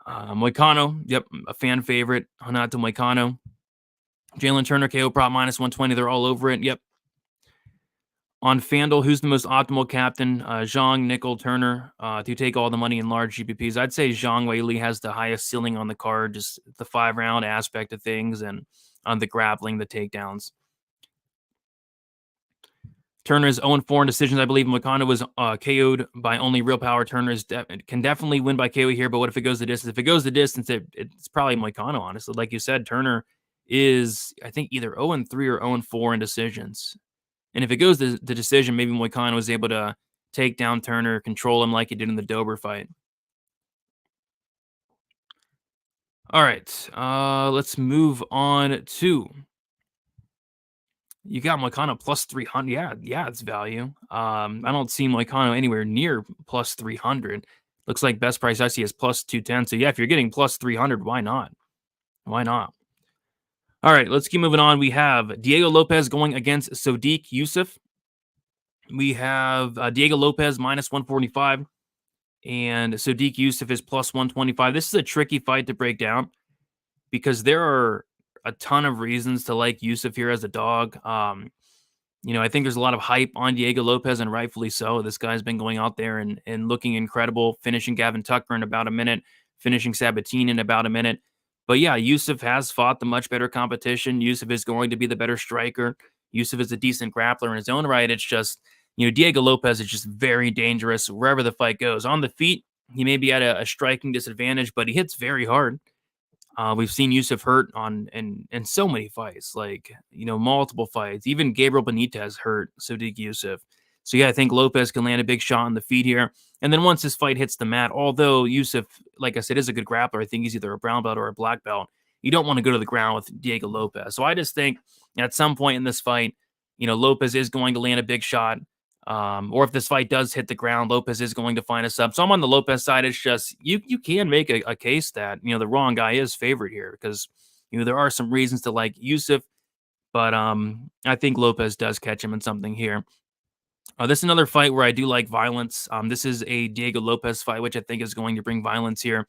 Moicano, yep, a fan favorite. Hanato Moicano. Jalen Turner, KO prop minus 120. They're all over it. Yep. On FanDuel, who's the most optimal captain? Zhang, Nickal, Turner, to take all the money in large GPPs. I'd say Zhang Weili has the highest ceiling on the card, just the 5-round aspect of things and on the grappling, the takedowns. Turner is 0-4 in decisions. I believe Moicano was KO'd by only real power. Turner can definitely win by KO here, but what if it goes the distance? If it goes the distance, it's probably Moicano, honestly. Like you said, Turner is, I think, either 0-3 or 0-4 in decisions. And if it goes to the decision, maybe Moicano was able to take down Turner, control him like he did in the Dober fight. All right, let's move on to. You got Moicano plus 300. Yeah, it's value. I don't see Moicano anywhere near plus 300. Looks like best price I see is plus 210. So yeah, if you're getting plus 300, why not? Why not? All right, let's keep moving on. We have Diego Lopez going against Sodiq Yusuff. We have Diego Lopez minus 145 and Sodiq Yusuff is plus 125. This is a tricky fight to break down because there are a ton of reasons to like Yusuff here as a dog. I think there's a lot of hype on Diego Lopez, and rightfully so. This guy's been going out there and looking incredible, finishing Gavin Tucker in about a minute, finishing Sabatini in about a minute. But yeah, Yusuff has fought the much better competition. Yusuff is going to be the better striker. Yusuff is a decent grappler in his own right. It's just, Diego Lopez is just very dangerous wherever the fight goes. On the feet, he may be at a striking disadvantage, but he hits very hard. We've seen Yusuff hurt in so many fights, like, multiple fights. Even Gabriel Benitez hurt Sodiq Yusuff. So yeah, I think Lopez can land a big shot on the feet here. And then once this fight hits the mat, although Yusuff, like I said, is a good grappler, I think he's either a brown belt or a black belt. You don't want to go to the ground with Diego Lopez. So I just think at some point in this fight, Lopez is going to land a big shot. Or if this fight does hit the ground, Lopez is going to find a sub. So I'm on the Lopez side. It's just, you can make a case that, the wrong guy is favored here because, there are some reasons to like Yusuff, but I think Lopez does catch him in something here. This is another fight where I do like violence. This is a Diego Lopez fight, which I think is going to bring violence here.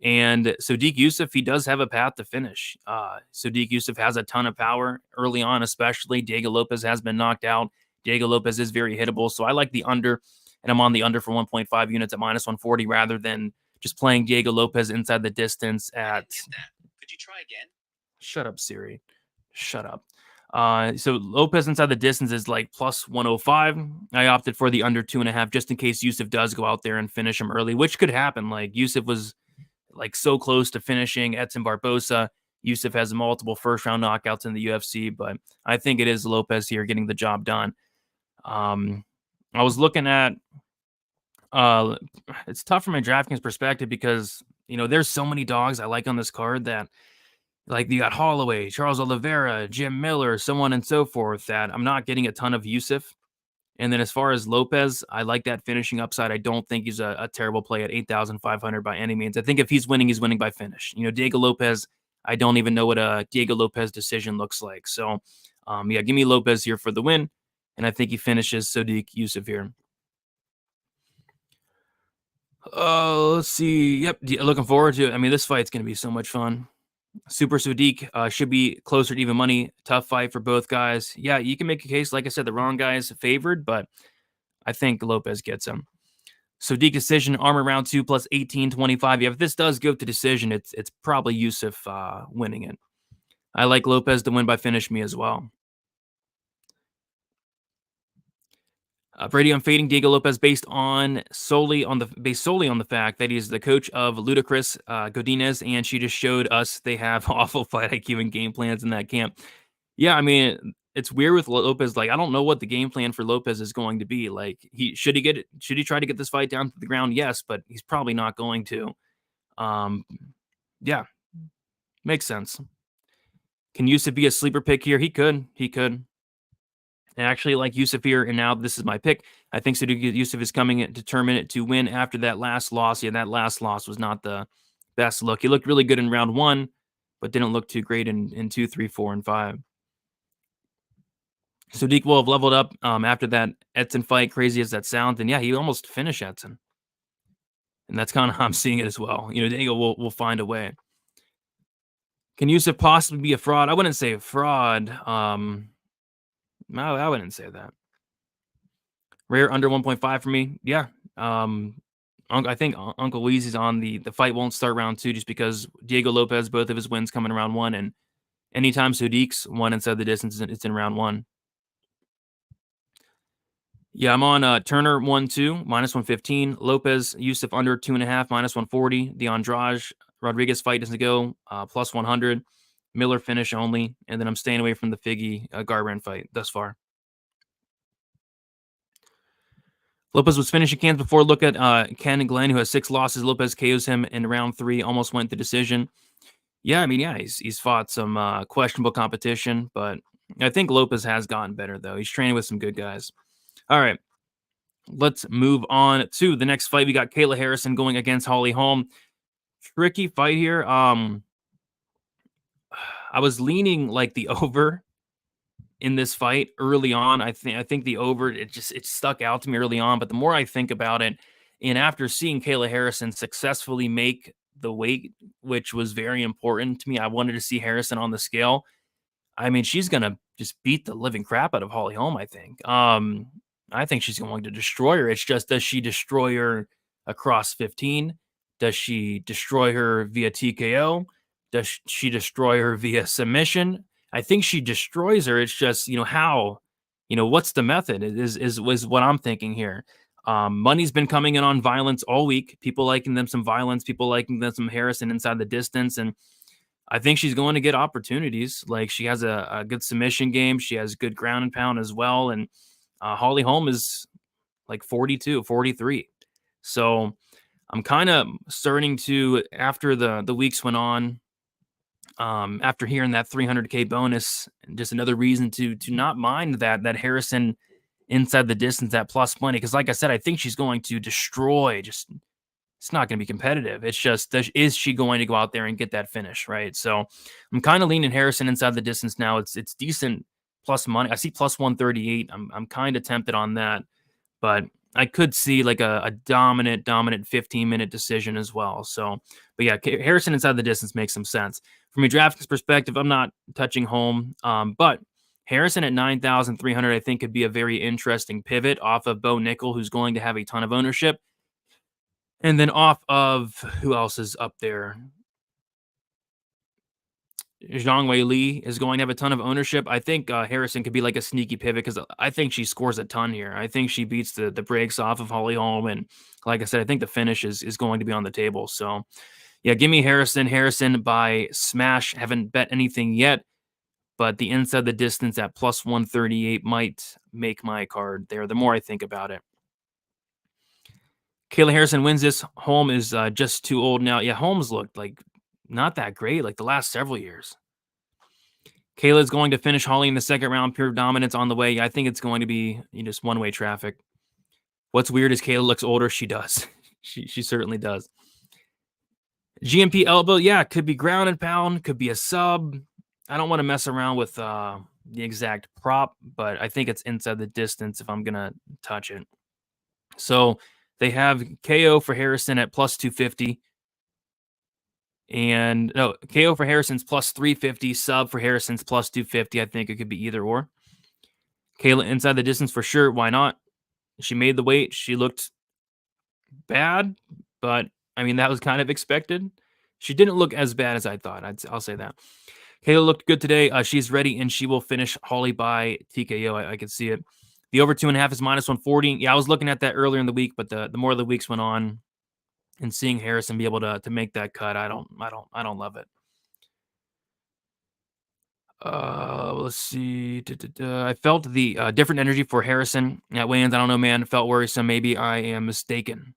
And Sodiq Yusuff, he does have a path to finish. Sodiq Yusuff has a ton of power early on, especially. Diego Lopez has been knocked out. Diego Lopez is very hittable. So I like the under, and I'm on the under for 1.5 units at minus 140 rather than just playing Diego Lopez inside the distance at. Could you try again? Shut up, Siri. Shut up. So Lopez inside the distance is like plus 105. I opted for the under 2.5 just in case Yusuff does go out there and finish him early, which could happen. Like Yusuff was like so close to finishing Edson Barbosa. Yusuff has multiple first-round knockouts in the UFC, but I think it is Lopez here getting the job done. I was looking at it's tough from a DraftKings perspective because, there's so many dogs I like on this card that, like, you got Holloway, Charles Oliveira, Jim Miller, so on and so forth, that I'm not getting a ton of Yusuff. And then as far as Lopez, I like that finishing upside. I don't think he's a terrible play at 8,500 by any means. I think if he's winning by finish. Diego Lopez, I don't even know what a Diego Lopez decision looks like. So, yeah, give me Lopez here for the win. And I think he finishes Sodiq Yusuff here. Let's see. Yep, looking forward to it. I mean, this fight's going to be so much fun. Super Sodiq should be closer to even money. Tough fight for both guys. Yeah, you can make a case. Like I said, the wrong guy is favored, but I think Lopez gets him. Sodiq decision, armor round 2 plus 1825. Yeah, if this does go to decision, it's probably Yusuff winning it. I like Lopez to win by finish me as well. Brady, I'm fading Diego Lopez based solely on the fact that he's the coach of Ludacris Godinez, and she just showed us they have awful fight IQ and game plans in that camp. Yeah, I mean, it's weird with Lopez. Like, I don't know what the game plan for Lopez is going to be. Like, should he try to get this fight down to the ground? Yes, but he's probably not going to. Yeah, makes sense. Can Yusuff be a sleeper pick here? He could. And actually, like Yusuff here, and now this is my pick. I think Yusuff is coming determined to win after that last loss. Yeah, that last loss was not the best look. He looked really good in round 1, but didn't look too great in 2, 3, 4, and 5. Sodiq will have leveled up after that Edson fight, crazy as that sounds. And yeah, he almost finished Edson. And that's kind of how I'm seeing it as well. Diego will find a way. Can Yusuff possibly be a fraud? I wouldn't say a fraud. No, I wouldn't say that. Rare under 1.5 for me. Yeah. I think Uncle Weezy's on the fight won't start round 2 just because Diego Lopez, both of his wins come in round 1. And anytime Sodiq's won inside the distance, it's in round 1. Yeah, I'm on Turner 1-2, minus 115. Lopez, Yusuff under 2.5, minus 140. The Andrade Rodriguez fight doesn't go, plus 100. Miller finish only. And then I'm staying away from the Figgy Garbrandt fight thus far. Lopez was finishing cans before. Look at Ken and Glenn, who has 6 losses. Lopez KOs him in round 3, almost went to decision. Yeah, I mean, yeah, he's fought some questionable competition, but I think Lopez has gotten better, though. He's training with some good guys. All right, let's move on to the next fight. We got Kayla Harrison going against Holm. Tricky fight here. I was leaning like the over in this fight early on. I think the over, it stuck out to me early on, but the more I think about it, and after seeing Kayla Harrison successfully make the weight, which was very important to me, I wanted to see Harrison on the scale. I mean, she's going to just beat the living crap out of Holm, I think. I think she's going to destroy her. It's just, does she destroy her across 15? Does she destroy her via TKO? Does she destroy her via submission? I think she destroys her. It's just, how, what's the method is what I'm thinking here. Money's been coming in on violence all week. People liking them some violence, people liking them some Harrison inside the distance. And I think she's going to get opportunities. Like, she has a good submission game. She has good ground and pound as well. And Holm is like 42, 43. So I'm kind of starting to, after the weeks went on, after hearing that 300K bonus, just another reason to not mind that Harrison inside the distance at plus money. Because like I said, I think she's going to destroy. Just, it's not going to be competitive. It's just, is she going to go out there and get that finish, right? So I'm kind of leaning Harrison inside the distance now. It's decent plus money. I see plus 138. I'm kind of tempted on that, but I could see like a dominant 15-minute decision as well. So, but yeah, Harrison inside the distance makes some sense. From a DraftKings perspective, I'm not touching Holm, but Harrison at 9,300, I think, could be a very interesting pivot off of Bo Nickal, who's going to have a ton of ownership. And then off of, who else is up there? Zhang Weili is going to have a ton of ownership. I think Harrison could be like a sneaky pivot because I think she scores a ton here. I think she beats the brakes off of Holm. And like I said, I think the finish is going to be on the table. So, yeah, give me Harrison by smash. Haven't bet anything yet, but the inside the distance at plus 138 might make my card there the more I think about it. Kayla Harrison wins this. Holm is just too old now. Yeah, Holm's looked like not that great like the last several years. Kayla is going to finish Holly in the second round. Pure dominance on the way. I think it's going to be just one-way traffic. What's weird is Kayla looks older. She does. she certainly does. GMP elbow, yeah, could be ground and pound, could be a sub. I don't want to mess around with the exact prop, but I think it's inside the distance if I'm going to touch it. So they have KO for Harrison at plus 250. And no, KO for Harrison's plus 350, sub for Harrison's plus 250. I think it could be either or. Kayla inside the distance for sure. Why not? She made the weight. She looked bad, but I mean, that was kind of expected. She didn't look as bad as I thought. I'll say that. Kayla looked good today. She's ready, and she will finish Holly by TKO. I can see it. The over 2.5 is -140. Yeah, I was looking at that earlier in the week, but the more the weeks went on and seeing Harrison be able to make that cut, I don't love it. Let's see. I felt the different energy for Harrison at weigh-ins. I don't know, man. It felt worrisome. Maybe I am mistaken.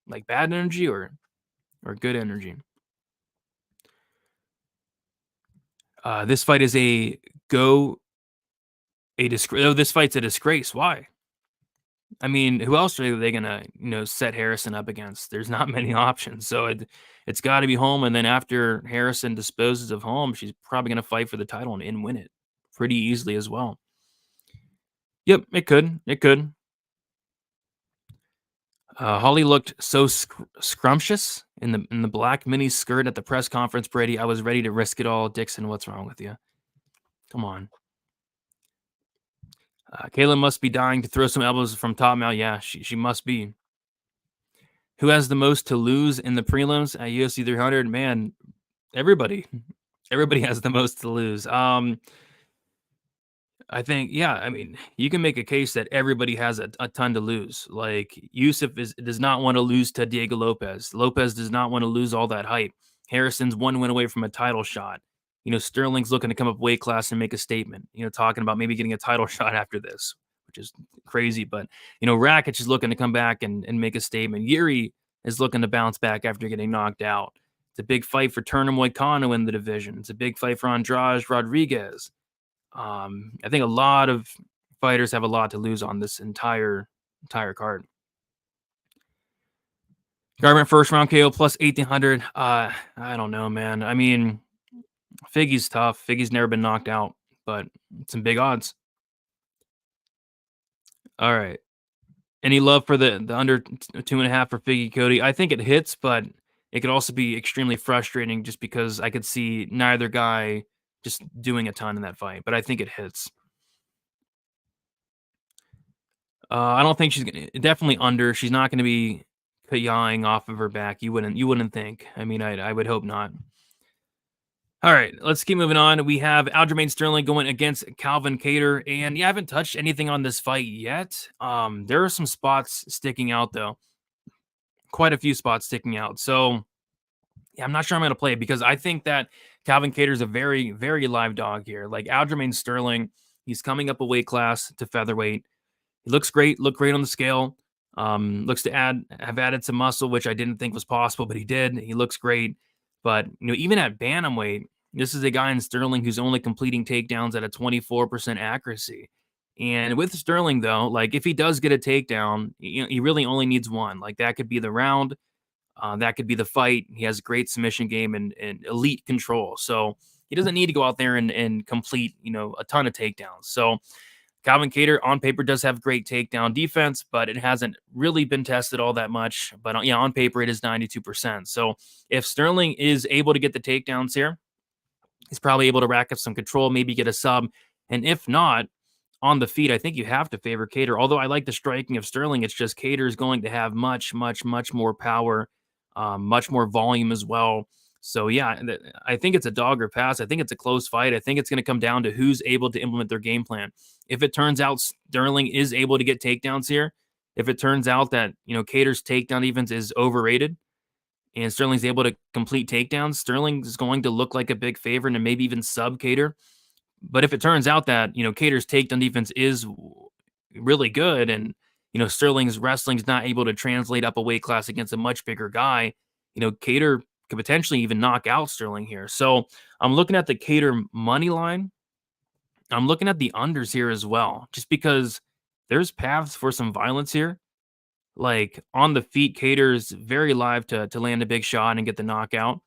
Like bad energy or good energy. This fight is this fight's a disgrace. Why? I mean, who else are they gonna, set Harrison up against? There's not many options. So it's got to be Holm, and then after Harrison disposes of Holm, she's probably gonna fight for the title and win it pretty easily as well. Yep, it could. It could. Holly looked so scrumptious in the black mini skirt at the press conference. Brady, I was ready to risk it all. Dixon, what's wrong with you? Come on. Kaylin must be dying to throw some elbows from top now. Yeah, she must be. Who has the most to lose in the prelims at UFC 300? Man, everybody. Everybody has the most to lose. I think, yeah, I mean, you can make a case that everybody has a ton to lose. Like, Yusuff does not want to lose to Diego Lopez. Lopez does not want to lose all that hype. Harrison's one win away from a title shot. Sterling's looking to come up weight class and make a statement, talking about maybe getting a title shot after this, which is crazy. But, Rakic is looking to come back and make a statement. Yuri is looking to bounce back after getting knocked out. It's a big fight for Turner Moicano in the division. It's a big fight for Andrade Rodriguez. I think a lot of fighters have a lot to lose on this entire card. Garbrandt first round KO plus 1,800. I don't know, man. I mean, Figgy's tough. Figgy's never been knocked out, but some big odds. All right. Any love for the under 2.5 for Figgy Cody? I think it hits, but it could also be extremely frustrating just because I could see neither guy just doing a ton in that fight, but I think it hits. I don't think she's definitely under. She's not going to be yawing off of her back. You wouldn't think. I mean, I would hope not. All right, let's keep moving on. We have Aljamain Sterling going against Calvin Kattar, and I haven't touched anything on this fight yet. There are some spots sticking out though, quite a few spots sticking out. So yeah, I'm not sure I'm going to play it because I think that Calvin Kattar is a very, very live dog here. Like Aljamain Sterling, he's coming up a weight class to featherweight. He looks great, looked great on the scale. Looks to have added some muscle, which I didn't think was possible, but he did. He looks great. But even at bantamweight, this is a guy in Sterling who's only completing takedowns at a 24% accuracy. And with Sterling, though, like if he does get a takedown, he really only needs one. Like that could be the round. That could be the fight. He has a great submission game and elite control. So he doesn't need to go out there and complete, a ton of takedowns. So Calvin Kattar on paper does have great takedown defense, but it hasn't really been tested all that much. But on paper, it is 92%. So if Sterling is able to get the takedowns here, he's probably able to rack up some control, maybe get a sub. And if not, on the feet, I think you have to favor Kattar. Although I like the striking of Sterling, it's just Kattar is going to have much, much, much more power, much more volume as well. So, yeah, I think it's a dog or pass. I think it's a close fight. I think it's going to come down to who's able to implement their game plan. If it turns out Sterling is able to get takedowns here, if it turns out that, Kattar's takedown defense is overrated and Sterling's able to complete takedowns, Sterling is going to look like a big favorite and maybe even sub Kattar. But if it turns out that, Kattar's takedown defense is really good and, Sterling's wrestling is not able to translate up a weight class against a much bigger guy, Kattar could potentially even knock out Sterling here. So I'm looking at the Kattar money line. I'm looking at the unders here as well, just because there's paths for some violence here. Like on the feet, Kattar's very live to land a big shot and get the knockout.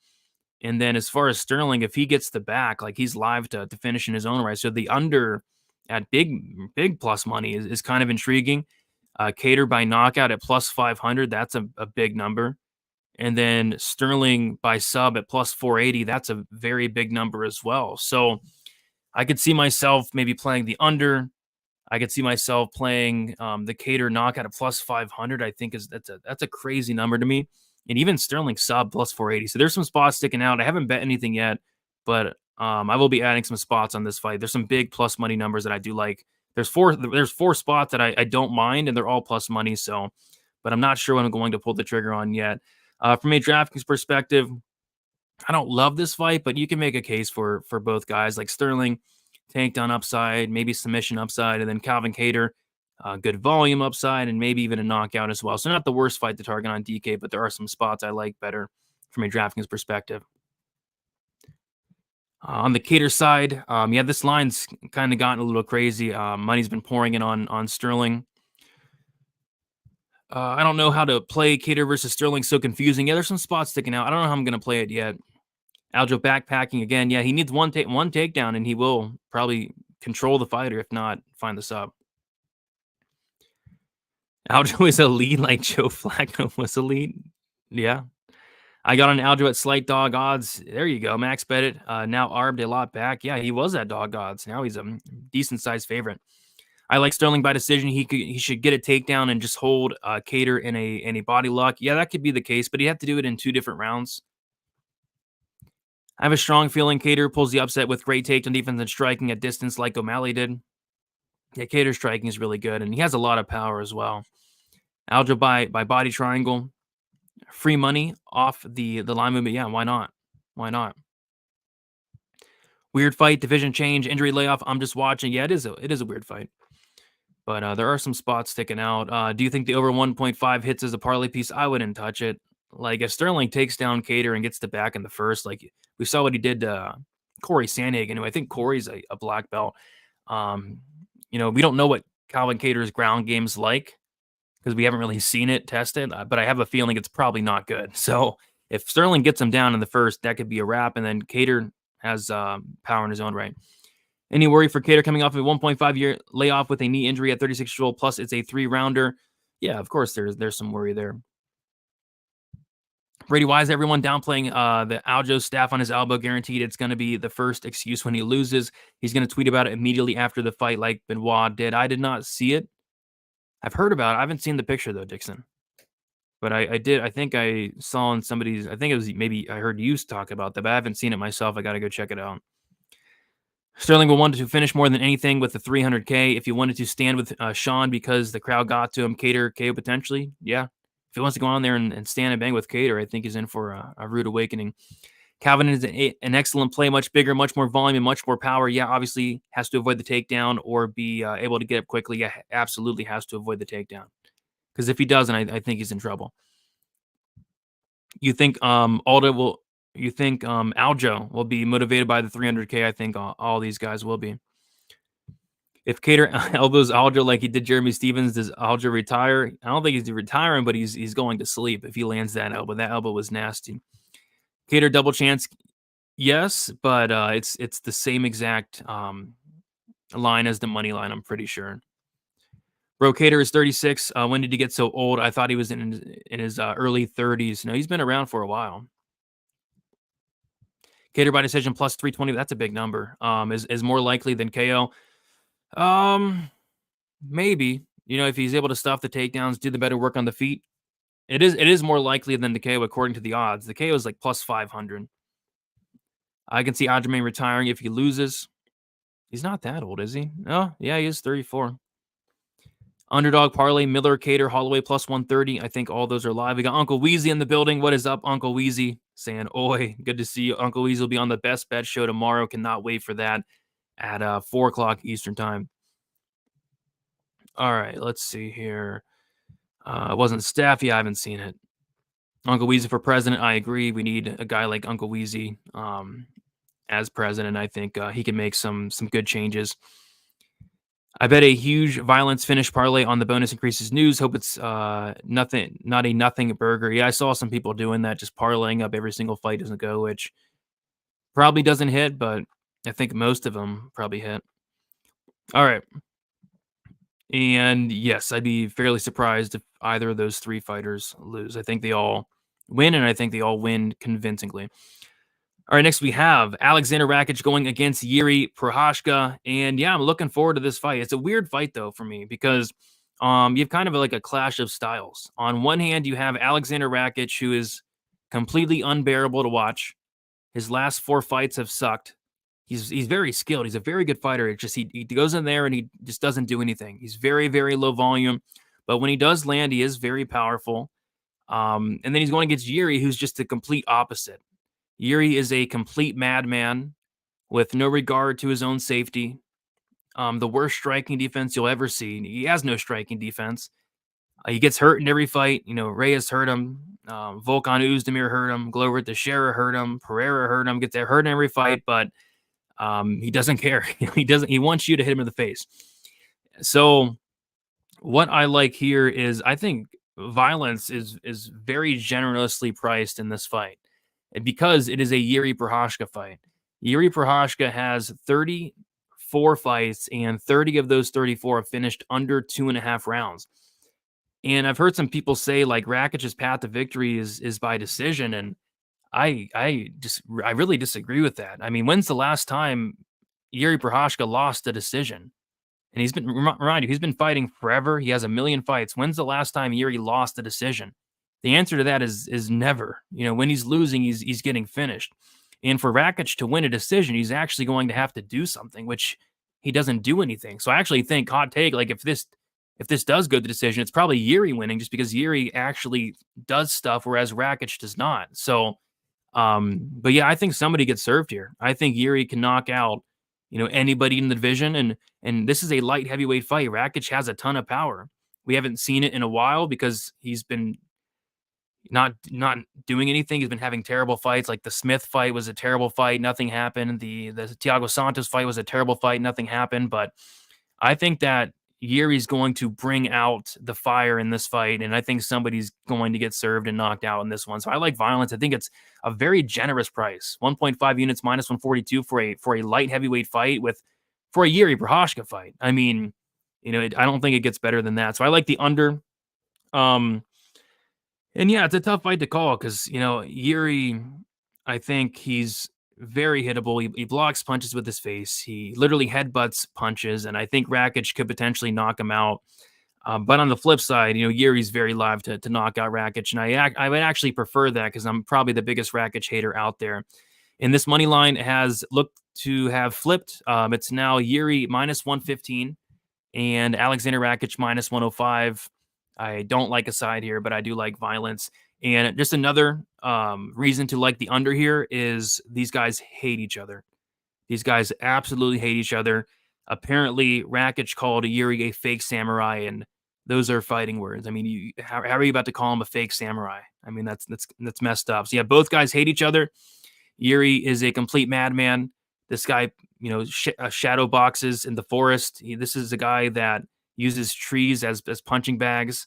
And then as far as Sterling, if he gets the back, like he's live to finish in his own right. So the under at big plus money is kind of intriguing. Kattar by knockout at plus 500, that's a big number. And then Sterling by sub at plus 480, that's a very big number as well. So I could see myself maybe playing the under. I could see myself playing the Kattar knockout at plus 500. I think that's a crazy number to me. And even Sterling sub plus 480. So there's some spots sticking out. I haven't bet anything yet, but I will be adding some spots on this fight. There's some big plus money numbers that I do like There's four spots that I don't mind, and they're all plus money. So, but I'm not sure what I'm going to pull the trigger on yet. From a DraftKings perspective, I don't love this fight, but you can make a case for both guys, like Sterling, takedown upside, maybe submission upside, and then Calvin Kattar, good volume upside, and maybe even a knockout as well. So not the worst fight to target on DK, but there are some spots I like better from a DraftKings perspective. On the Kattar side, yeah, this line's kind of gotten a little crazy. Money's been pouring in on Sterling. I don't know how to play Kattar versus Sterling. So confusing. Yeah, there's some spots sticking out. I don't know how I'm going to play it yet. Aljo backpacking again. Yeah, he needs one takedown, and he will probably control the fighter, if not find the sub. Aljo is a lead like Joe Flacco was a lead. Yeah. I got on Aljo at slight dog odds. There you go. Max bet it. Now arbed a lot back. Yeah, he was at dog odds. Now he's a decent sized favorite. I like Sterling by decision. He should get a takedown and just hold Kattar in a body lock. Yeah, that could be the case, but he'd have to do it in 2 different rounds. I have a strong feeling Kattar pulls the upset with great takedown defense and striking at distance like O'Malley did. Yeah, Kattar's striking is really good, and he has a lot of power as well. Aljo by body triangle. Free money off the line movement. Yeah, why not? Why not? Weird fight, division change, injury layoff. I'm just watching. Yeah, it is a weird fight. But there are some spots sticking out. Do you think the over 1.5 hits as a parlay piece? I wouldn't touch it. Like, if Sterling takes down Kattar and gets the back in the first, like we saw what he did to Corey Sandhagen, who I think Corey's a black belt. We don't know what Calvin Kattar's ground game's like because we haven't really seen it tested, but I have a feeling it's probably not good. So if Sterling gets him down in the first, that could be a wrap, and then Kattar has power in his own right. Any worry for Kattar coming off a 1.5-year layoff with a knee injury at 36 years old, plus it's a 3-rounder? Yeah, of course there's some worry there. Brady, why is everyone downplaying the Aljo staff on his elbow? Guaranteed it's going to be the first excuse when he loses. He's going to tweet about it immediately after the fight like Benoit did. I did not see it. I've heard about it. I haven't seen the picture, though, Dixon. But I did. I think I saw in somebody's, I think it was maybe I heard you talk about that, but I haven't seen it myself. I got to go check it out. Sterling will want to finish more than anything with the 300K. If he wanted to stand with Sean because the crowd got to him, Kattar KO potentially. Yeah. If he wants to go on there and stand and bang with Kattar, I think he's in for a rude awakening. Calvin is an excellent play, much bigger, much more volume, and much more power. Yeah, obviously has to avoid the takedown or be able to get up quickly. Yeah, absolutely has to avoid the takedown. Because if he doesn't, I think he's in trouble. You think Aljo will be motivated by the 300K? I think all these guys will be. If Kattar elbows Aljo like he did Jeremy Stevens, does Aljo retire? I don't think he's retiring, but he's going to sleep if he lands that elbow. That elbow was nasty. Kattar double chance, yes, but it's the same exact line as the money line, I'm pretty sure. Bro, Kattar is 36. When did he get so old? I thought he was in his early 30s. No, he's been around for a while. Kattar by decision plus 320. That's a big number. Is more likely than KO. Maybe. If he's able to stuff the takedowns, do the better work on the feet. It is more likely than the KO according to the odds. The KO is like plus 500. I can see Aljamain retiring if he loses. He's not that old, is he? Oh, yeah, he is 34. Underdog parlay, Miller, Kattar, Holloway plus 130. I think all those are live. We got Uncle Weezy in the building. What is up, Uncle Weezy? Saying, oi, good to see you. Uncle Weezy will be on the Best Bet show tomorrow. Cannot wait for that at 4 o'clock Eastern time. All right, let's see here. It wasn't Staffy. I haven't seen it. Uncle Weezy for president. I agree. We need a guy like Uncle Weezy as president. I think he can make some good changes. I bet a huge violence finish parlay on the bonus increases news. Hope it's not a nothing burger. Yeah, I saw some people doing that, just parlaying up every single fight doesn't go, which probably doesn't hit, but I think most of them probably hit. All right. And yes, I'd be fairly surprised if either of those 3 fighters lose. I think they all win, and I think they all win convincingly. All right, next we have Alexander Rakic going against Yuri Prochazka. And yeah, I'm looking forward to this fight. It's a weird fight, though, for me because you have kind of like a clash of styles. On one hand, you have Alexander Rakic, who is completely unbearable to watch. His last 4 fights have sucked. he's very skilled. He's a very good fighter. It's just he goes in there and he just doesn't do anything. He's very, very low volume, but when he does land, he is very powerful. And then he's going against Yuri, who's just the complete opposite. Yuri is a complete madman with no regard to his own safety. The worst striking defense you'll ever see. He has no striking defense. He gets hurt in every fight. Reyes hurt him. Volkan Oezdemir hurt him. Glover Teixeira hurt him. Pereira hurt him. Gets hurt in every fight, but he doesn't care. He wants you to hit him in the face. So what I like here is I think violence is very generously priced in this fight because it is a Yuri Prochazka fight. Yuri Prochazka has 34 fights, and 30 of those 34 have finished under 2.5 rounds. And I've heard some people say like Rakic's path to victory is by decision, and I really disagree with that. I mean, when's the last time Yuri Prochazka lost a decision? And he's been, remind you, he's been fighting forever. He has 1 million fights. When's the last time Yuri lost a decision? The answer to that is never. When he's losing, he's getting finished. And for Rakic to win a decision, he's actually going to have to do something, which he doesn't do anything. So I actually think, hot take, like if this does go to decision, it's probably Yuri winning just because Yuri actually does stuff, whereas Rakic does not. So, but yeah, I think somebody gets served here. I think Yuri can knock out, anybody in the division. And this is a light heavyweight fight. Rakic has a ton of power. We haven't seen it in a while because he's been not doing anything. He's been having terrible fights. Like the Smith fight was a terrible fight. Nothing happened. The Thiago Santos fight was a terrible fight. Nothing happened. But I think that Yuri's going to bring out the fire in this fight, and I think somebody's going to get served and knocked out in this one. So I like violence. I think it's a very generous price, 1.5 units minus 142 for a light heavyweight fight for a Yuri Prochazka fight. I mean, I don't think it gets better than that. So I like the under. And yeah, it's a tough fight to call because Yuri, I think he's very hittable. He blocks punches with his face. He literally headbutts punches, and I think Rakic could potentially knock him out. But on the flip side, Yuri's very live to knock out Rakic, and I would actually prefer that because I'm probably the biggest Rakic hater out there. And this money line has looked to have flipped. It's now Yuri minus 115 and Alexander Rakic minus 105. I don't like a side here, but I do like violence. And just another reason to like the under here is these guys hate each other. These guys absolutely hate each other. Apparently, Rakic called Yuri a fake samurai, and those are fighting words. I mean, how are you about to call him a fake samurai? I mean, that's messed up. So yeah, both guys hate each other. Yuri is a complete madman. This guy, shadow boxes in the forest. This is a guy that uses trees as punching bags.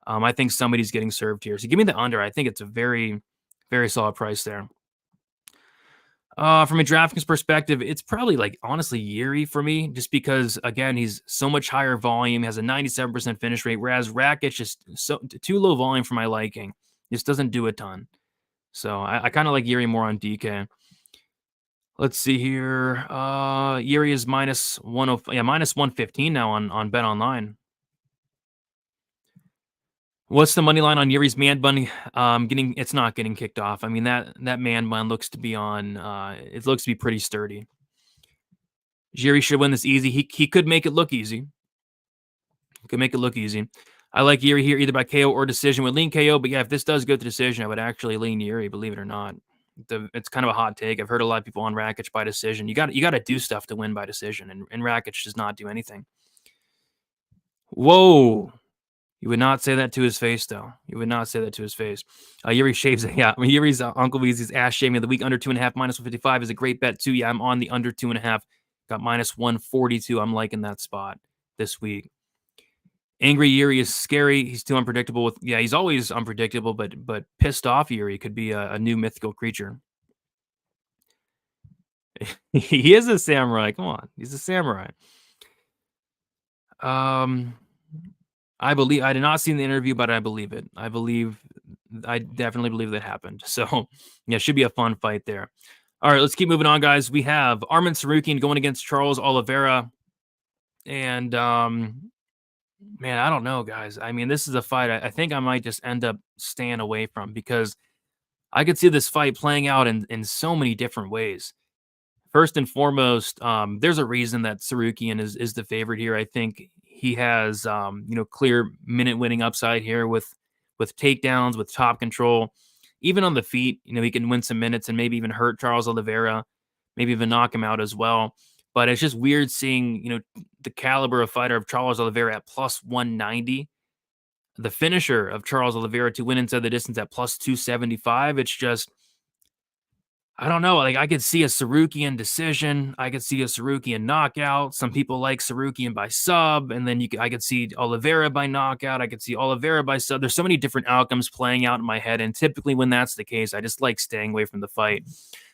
I think somebody's getting served here. So give me the under. I think it's a very, very solid price there. From a Draftkings perspective, it's probably honestly Yuri for me, just because again he's so much higher volume, has a 97% finish rate, whereas Rakic just too low volume for my liking. Just doesn't do a ton. So I kind of like Yuri more on DK. Let's see here. Yuri is minus 115 now on Bet Online. What's the money line on Yuri's man bun? It's not getting kicked off. I mean, that man bun looks to be on. It looks to be pretty sturdy. Yuri should win this easy. He could make it look easy. I like Yuri here either by KO or decision. Would lean KO, but yeah, if this does go to decision, I would actually lean Yuri. Believe it or not, it's kind of a hot take. I've heard a lot of people on Rakic by decision. You got to do stuff to win by decision, and Rakic does not do anything. Whoa. You would not say that to his face, though. You would not say that to his face. Yuri shaves it. Yeah, Yuri's Uncle Weezy's ass shaving of the week under 2.5 minus 155 is a great bet too. Yeah, I'm on the under 2.5. Got minus 142. I'm liking that spot this week. Angry Yuri is scary. He's too unpredictable. He's always unpredictable, but pissed off Yuri could be a new mythical creature. He is a samurai. Come on, he's a samurai. I did not see the interview, but I believe it. I definitely believe that happened. So yeah, should be a fun fight there. All right, let's keep moving on, guys. We have Arman Tsarukyan going against Charles Oliveira. And man, I don't know, guys. I mean, this is a fight I think I might just end up staying away from because I could see this fight playing out in so many different ways. first and foremost, there's a reason that Tsarukyan is the favorite here. I think he has clear minute winning upside here with takedowns, with top control, even on the feet. He can win some minutes and maybe even hurt Charles Oliveira, maybe even knock him out as well. But it's just weird seeing the caliber of fighter of Charles Oliveira at plus 190, the finisher of Charles Oliveira to win inside the distance at plus 275. It's just, I don't know. Like, I could see a Tsarukyan decision. I could see a Tsarukyan knockout. Some people like Tsarukyan by sub, and then I could see Oliveira by knockout. I could see Oliveira by sub. There's so many different outcomes playing out in my head, and typically when that's the case, I just like staying away from the fight.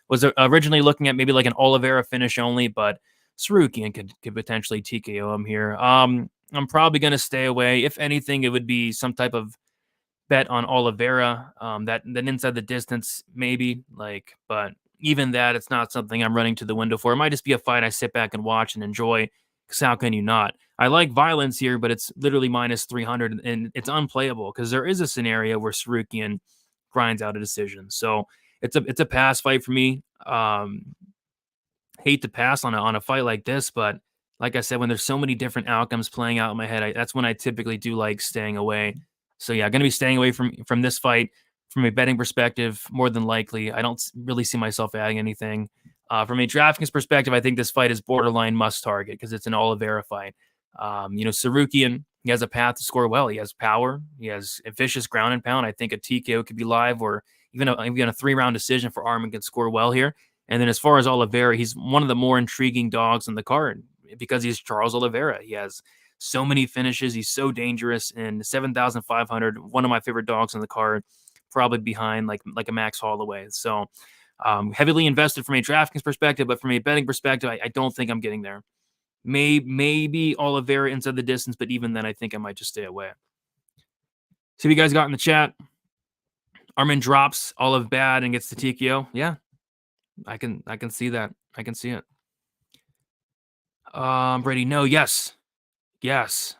Was originally looking at maybe like an Oliveira finish only, but Tsarukyan could potentially TKO him here. I'm probably going to stay away. If anything, it would be some type of bet on Oliveira, that inside the distance maybe, but even that, it's not something I'm running to the window for. It might just be a fight I sit back and watch and enjoy, because how can you not? I like violence here, but it's literally minus 300, and it's unplayable because there is a scenario where Tsarukyan grinds out a decision. So it's a pass fight for me. Hate to pass on a fight like this, but like I said, when there's so many different outcomes playing out in my head, that's when I typically do like staying away. So yeah, going to be staying away from this fight from a betting perspective, more than likely. I don't really see myself adding anything. From a DraftKings perspective, I think this fight is borderline must target because it's an Oliveira fight. Tsarukyan, he has a path to score well. He has power. He has a vicious ground and pound. I think a TKO could be live, or even a 3-round decision for Armin can score well here. And then as far as Oliveira, he's one of the more intriguing dogs on the card because he's Charles Oliveira. He has so many finishes. He's so dangerous. And 7,500, one of my favorite dogs on the card, probably behind like a Max Holloway. So heavily invested from a DraftKings perspective, but from a betting perspective, I don't think I'm getting there. Maybe Oliveira inside the distance, but even then, I think I might just stay away. See what you guys got in the chat. Armin drops Olive bad and gets the TKO. Yeah, I can see that. I can see it. Brady, no, yes. It's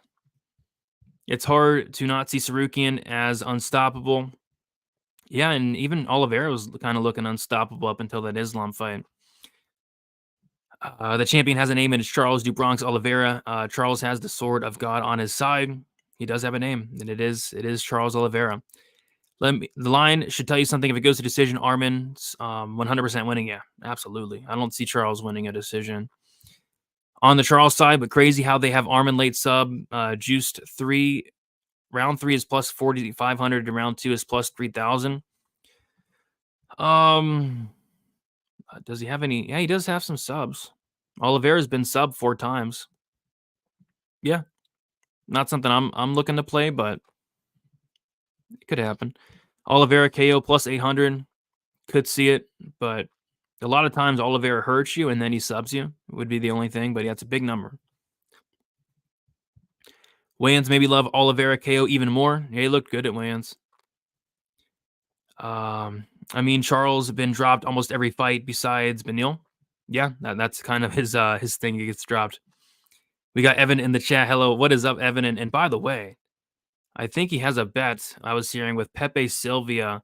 hard to not see Tsarukyan as unstoppable. Yeah, and even Oliveira was kind of looking unstoppable up until that Islam fight. The champion has a name, and it's Charles do Bronx Oliveira. Charles has the sword of God on his side. He does have a name, and it is Charles Oliveira. The line should tell you something. If it goes to decision, Armin's 100% winning. Yeah, absolutely. I don't see Charles winning a decision on the Charles side, but crazy how they have Armin late sub, juiced 3. Round 3 is plus 4,500, and round 2 is plus 3,000. Does he have any? Yeah, he does have some subs. Oliveira's been sub 4 times. Yeah, not something I'm looking to play, but it could happen. Oliveira KO plus 800, could see it, but a lot of times Oliveira hurts you and then he subs you. It would be the only thing, but yeah, it's a big number. Wayans maybe love Oliveira KO even more. Yeah, he looked good at Wayans. Charles has been dropped almost every fight besides Benil. Yeah, that's kind of his thing. He gets dropped. We got Evan in the chat. Hello, what is up, Evan? And by the way, I think he has a bet I was hearing with Pepe Silvia,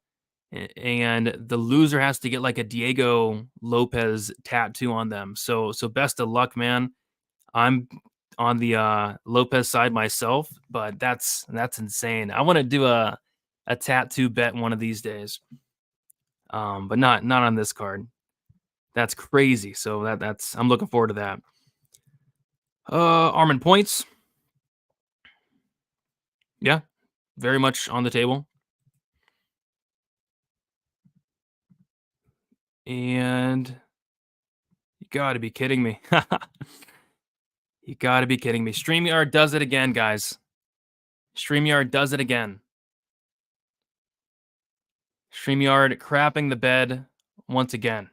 and the loser has to get like a Diego Lopez tattoo on them. So best of luck, man. I'm on the Lopez side myself, but that's insane. I want to do a tattoo bet one of these days, but not on this card. That's crazy. So that's I'm looking forward to that. Armin points. Yeah, very much on the table. And you got to be kidding me. You got to be kidding me. StreamYard does it again, guys. StreamYard does it again. StreamYard crapping the bed once again.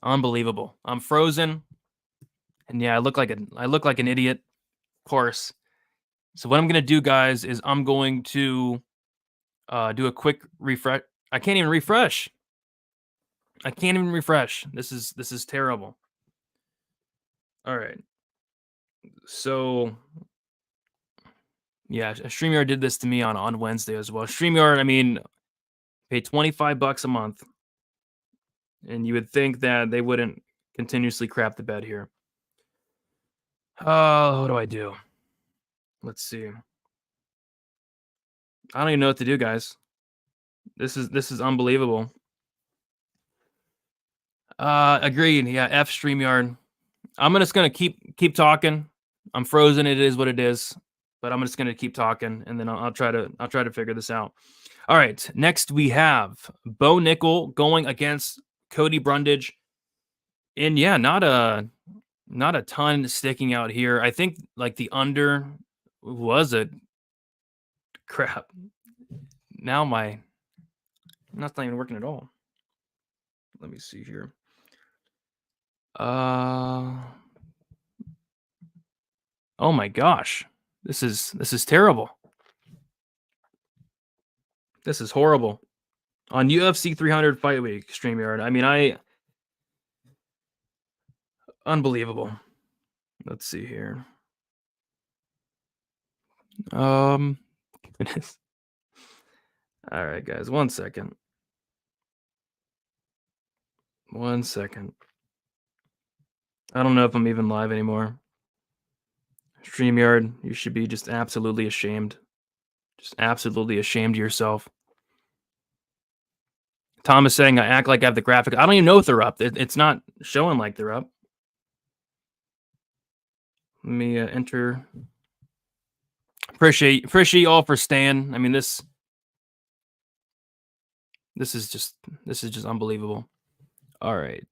Unbelievable. I'm frozen. And yeah, I look like an idiot, of course. So what I'm going to do, guys, is I'm going to do a quick refresh. I can't even refresh. This is terrible. All right. So yeah, StreamYard did this to me on Wednesday as well. StreamYard, pay $25 a month. And you would think that they wouldn't continuously crap the bed here. What do I do? Let's see. I don't even know what to do, guys. This is unbelievable. Agreed. Yeah, F StreamYard. I'm just gonna keep talking. I'm frozen. It is what it is. But I'm just gonna keep talking, and then I'll try to figure this out. All right. Next we have Bo Nickal going against Cody Brundage. And yeah, not a ton sticking out here. I think like the under was a crap. Now that's not even working at all. Let me see here. Oh my gosh. This is terrible. This is horrible. On UFC 300 Fight Week StreamYard. I mean, unbelievable. Let's see here. Goodness. All right, guys, 1 second. 1 second. I don't know if I'm even live anymore. StreamYard, you should be just absolutely ashamed. Just absolutely ashamed of yourself. Tom is saying I act like I have the graphic. I don't even know if they're up. It's not showing like they're up. Let me enter. Appreciate you all for staying. I mean, this is just unbelievable. All right.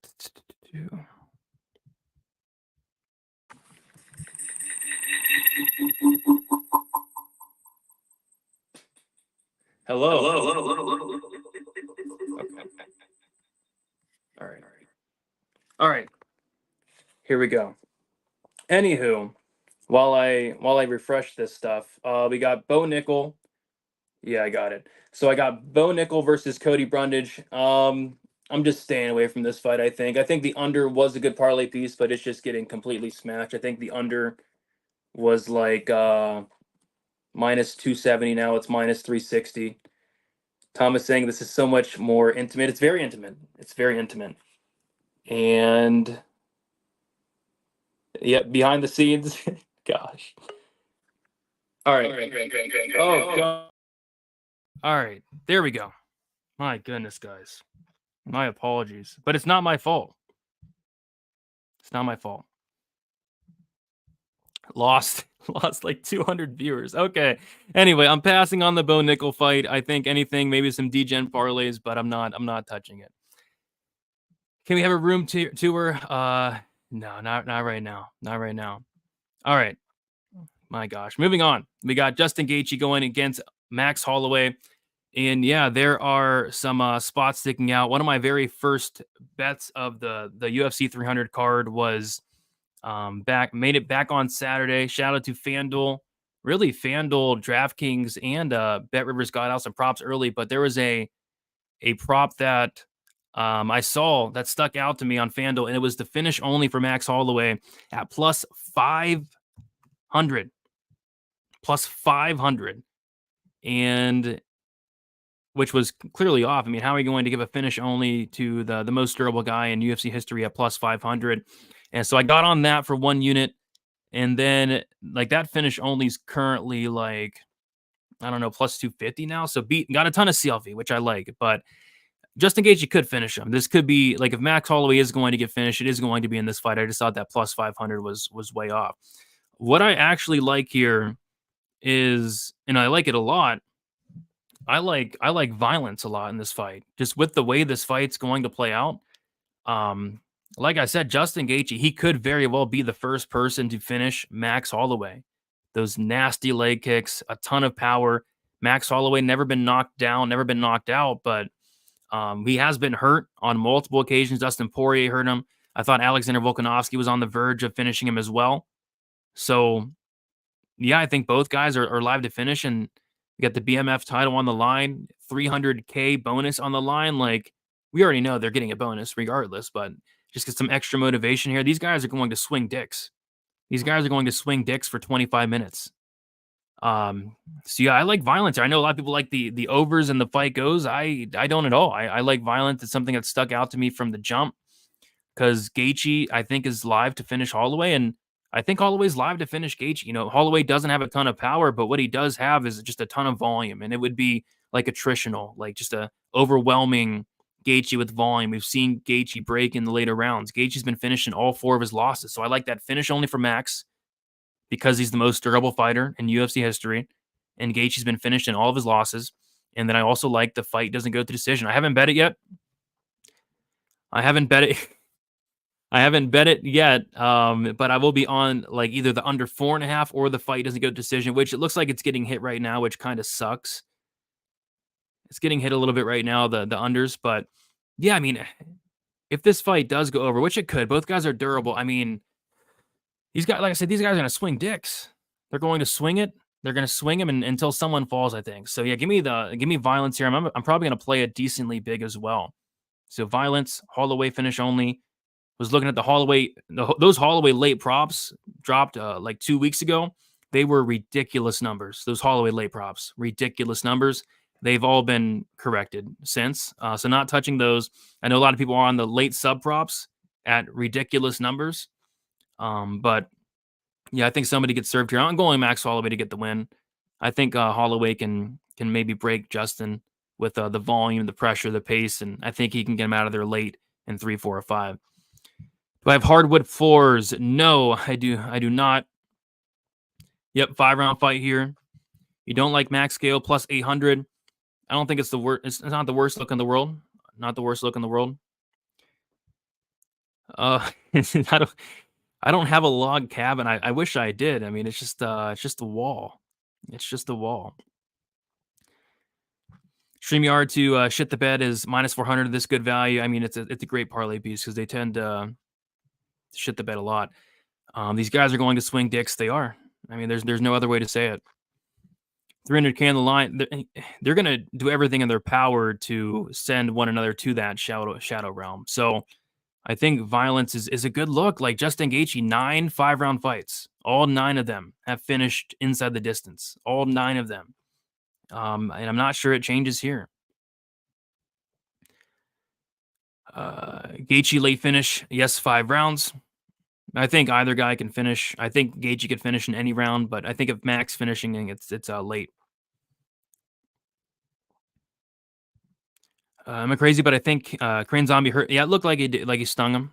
Hello. Okay. All right. Here we go. Anywho, while I refresh this stuff, we got Bo Nickal. Yeah, I got it. So I got Bo Nickal versus Cody Brundage. I'm just staying away from this fight. I think the under was a good parlay piece, but it's just getting completely smashed. I think the under was like minus 270. Now it's minus 360. Tom is saying this is so much more intimate. It's very intimate. And yeah, behind the scenes, gosh. All right. Oh god. All right, there we go. My goodness, guys. My apologies, but it's not my fault. It's not my fault. Lost like 200 viewers. Okay. Anyway, I'm passing on the Bo Nickal fight. I think anything, maybe some DGen parlays, but I'm not touching it. Can we have a room tour? No, not right now. Not right now. All right. My gosh. Moving on. We got Justin Gaethje going against Max Holloway. And yeah, there are some spots sticking out. One of my very first bets of the UFC 300 card was made it back on Saturday. Shout out to FanDuel. Really, FanDuel, DraftKings, and BetRivers got out some props early, but there was a prop that I saw that stuck out to me on FanDuel, and it was the finish only for Max Holloway at plus 500. Plus 500. And which was clearly off. I mean, how are you going to give a finish only to the most durable guy in UFC history at plus 500? And so I got on that for 1 unit. And then like that finish only is currently like, I don't know, plus 250 now. So got a ton of CLV, which I like. But just in case you could finish him, this could be like if Max Holloway is going to get finished, it is going to be in this fight. I just thought that plus 500 was way off. What I actually like here is, and I like it a lot, I like violence a lot in this fight, just with the way this fight's going to play out. Like I said, Justin Gaethje, he could very well be the first person to finish Max Holloway. Those nasty leg kicks, a ton of power. Max Holloway never been knocked down, never been knocked out, but he has been hurt on multiple occasions. Dustin Poirier hurt him. I thought Alexander Volkanovski was on the verge of finishing him as well. So, yeah, I think both guys are live to finish, and you got the BMF title on the line, 300K bonus on the line. Like, we already know they're getting a bonus regardless, but just get some extra motivation here. These guys are going to swing dicks. These guys are going to swing dicks for 25 minutes. So yeah, I like violence. I know a lot of people like the overs and the fight goes. I don't at all. I like violence. It's something that stuck out to me from the jump because Gaethje, I think, is live to finish Holloway, and I think Holloway's live to finish Gaethje. You know, Holloway doesn't have a ton of power, but what he does have is just a ton of volume, and it would be like attritional, like just a overwhelming Gaethje with volume. We've seen Gaethje break in the later rounds. Gaethje's been finishing all 4 of his losses, so I like that finish only for Max because he's the most durable fighter in UFC history, and Gaethje's been finished in all of his losses. And then I also like the fight doesn't go to decision. I haven't bet it yet. I haven't bet it yet, but I will be on like either the under 4.5 or the fight doesn't go to decision, which it looks like it's getting hit right now, which kind of sucks. It's getting hit a little bit right now, the unders, but yeah, I mean, if this fight does go over, which it could, both guys are durable. I mean, these guys, like I said, these guys are going to swing dicks. They're going to swing it. They're going to swing him until someone falls, I think. So yeah, give me violence here. I'm probably going to play it decently big as well. So violence, Holloway finish only. Was looking at the Holloway, those Holloway late props dropped like 2 weeks ago. They were ridiculous numbers. Those Holloway late props, ridiculous numbers. They've all been corrected since. So not touching those. I know a lot of people are on the late sub props at ridiculous numbers. But yeah, I think somebody gets served here. I'm going Max Holloway to get the win. I think Holloway can maybe break Justin with the volume, the pressure, the pace, and I think he can get him out of there late in 3, 4, or 5. Do I have hardwood floors? No, I do not. Yep, 5-round fight here. You don't like max scale plus 800. I don't think it's the worst. It's not the worst look in the world. Not the worst look in the world. I don't have a log cabin. I wish I did. I mean, it's just a wall. It's just a wall. StreamYard to shit the bed is minus 400. This good value. I mean, it's a great parlay piece because they tend to shit the bed a lot. These guys are going to swing dicks. They are. I mean, there's no other way to say it. 300K on the line. They're going to do everything in their power to send one another to that shadow realm. So I think violence is a good look. Like Justin Gaethje, 9 5-round fights. All 9 of them have finished inside the distance. All 9 of them. And I'm not sure it changes here. Gaethje late finish. Yes, 5 rounds. I think either guy can finish. I think Gaethje could finish in any round, but I think if Max finishing, it's late. I'm crazy, but I think Crane Zombie hurt. Yeah, it looked like he stung him.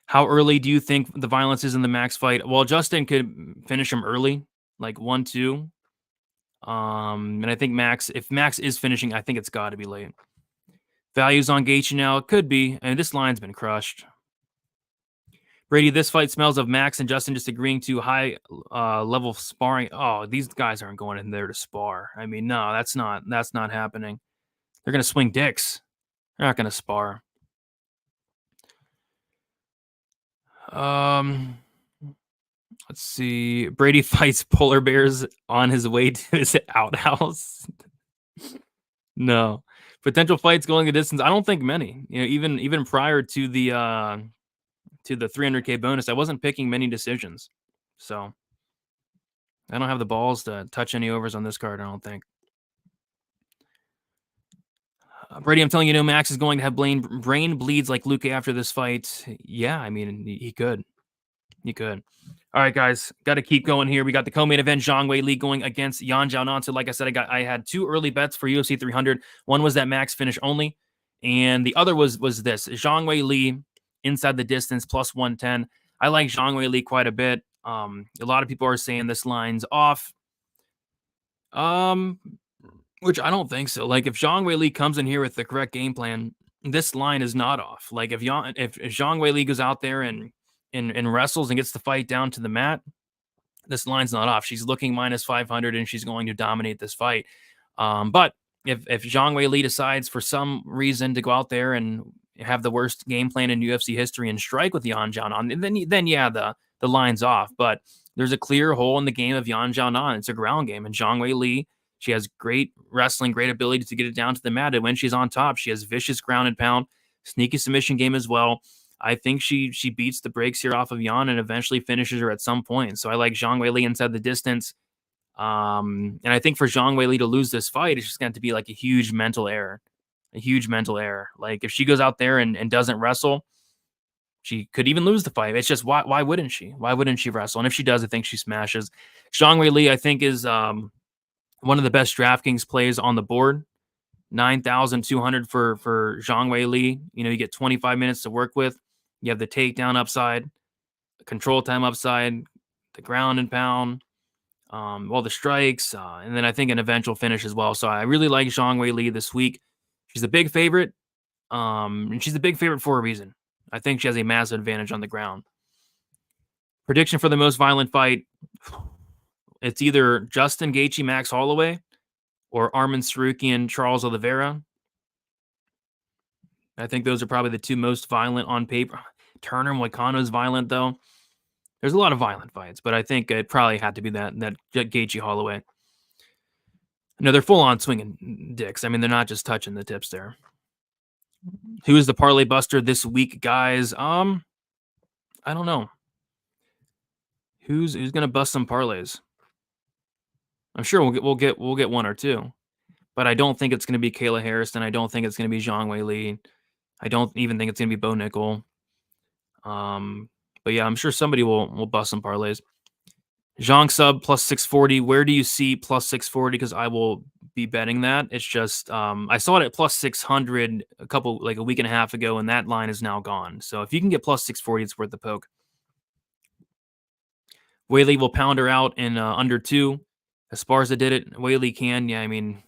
How early do you think the violence is in the Max fight? Well, Justin could finish him early, like 1-2. And I think if Max is finishing, I think it's got to be late. Values on Gaethje now. It could be. I mean, this line's been crushed. Brady, this fight smells of Max and Justin just agreeing to high level sparring. Oh, these guys aren't going in there to spar. I mean, no, that's not happening. They're going to swing dicks. They're not going to spar. Let's see. Brady fights polar bears on his way to his outhouse. No. Potential fights going the distance. I don't think many. You know, even prior to the 300K bonus, I wasn't picking many decisions. So I don't have the balls to touch any overs on this card, I don't think. Brady, I'm telling you, Max is going to have brain bleeds like Luke after this fight. Yeah, I mean, he could. He could. All right, guys, got to keep going here. We got the co-main event, Zhang Weili going against Yan Xiaonan. So like I said, I had 2 early bets for UFC 300. One was that Max finish only, and the other was this. Zhang Weili inside the distance, plus 110. I like Zhang Weili quite a bit. A lot of people are saying this line's off. Which I don't think so. Like if Zhang Weili comes in here with the correct game plan, this line is not off. Like if Zhang Weili goes out there and wrestles and gets the fight down to the mat, this line's not off. She's looking minus 500 and she's going to dominate this fight. But if Zhang Weili decides for some reason to go out there and have the worst game plan in UFC history and strike with Yan Xiaonan, then yeah, the line's off. But there's a clear hole in the game of Yan Xiaonan. It's a ground game, and Zhang Weili, she has great wrestling, great ability to get it down to the mat. And when she's on top, she has vicious ground and pound, sneaky submission game as well. I think she beats the brakes here off of Yan and eventually finishes her at some point. So I like Zhang Weili inside the distance. And I think for Zhang Weili to lose this fight, it's just going to be like a huge mental error. A huge mental error. Like if she goes out there and doesn't wrestle, she could even lose the fight. It's just why wouldn't she? Why wouldn't she wrestle? And if she does, I think she smashes. Zhang Weili, I think, is one of the best DraftKings plays on the board. 9,200 for Zhang Weili. You know, you get 25 minutes to work with. You have the takedown upside, control time upside, the ground and pound, all the strikes, and then I think an eventual finish as well. So I really like Zhang Weili this week. She's a big favorite, and she's a big favorite for a reason. I think she has a massive advantage on the ground. Prediction for the most violent fight. It's either Justin Gaethje, Max Holloway, or Arman Tsarukyan, Charles Oliveira. I think those are probably the two most violent on paper. Turner Moicano is violent, though. There's a lot of violent fights, but I think it probably had to be that Gaethje Holloway. No, they're full-on swinging dicks. I mean, they're not just touching the tips there. Who is the parlay buster this week, guys? I don't know. Who's gonna bust some parlays? I'm sure we'll get one or two, but I don't think it's gonna be Kayla Harrison. I don't think it's gonna be Zhang Weili. I don't even think it's gonna be Bo Nickal. But yeah, I'm sure somebody will bust some parlays. Zhang sub plus 640. Where do you see plus 640? Because I will be betting that. It's just I saw it at plus 600 a week and a half ago, and that line is now gone. So if you can get plus 640, it's worth the poke. Weili will pound her out in under 2. Esparza did it. Weili can. Yeah, I mean,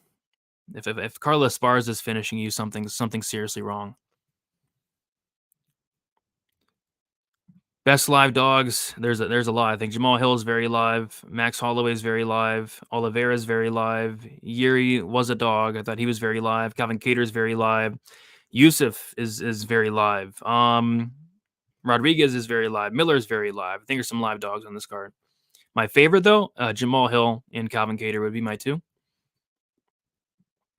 if Carla Esparza is finishing you, something seriously wrong. Best live dogs. There's a lot. I think Jamal Hill is very live. Max Holloway is very live. Oliveira is very live. Yuri was a dog. I thought he was very live. Calvin Kattar is very live. Yusuff is very live. Rodriguez is very live. Miller is very live. I think there's some live dogs on this card. My favorite, though, Jamal Hill and Calvin Kattar would be my two.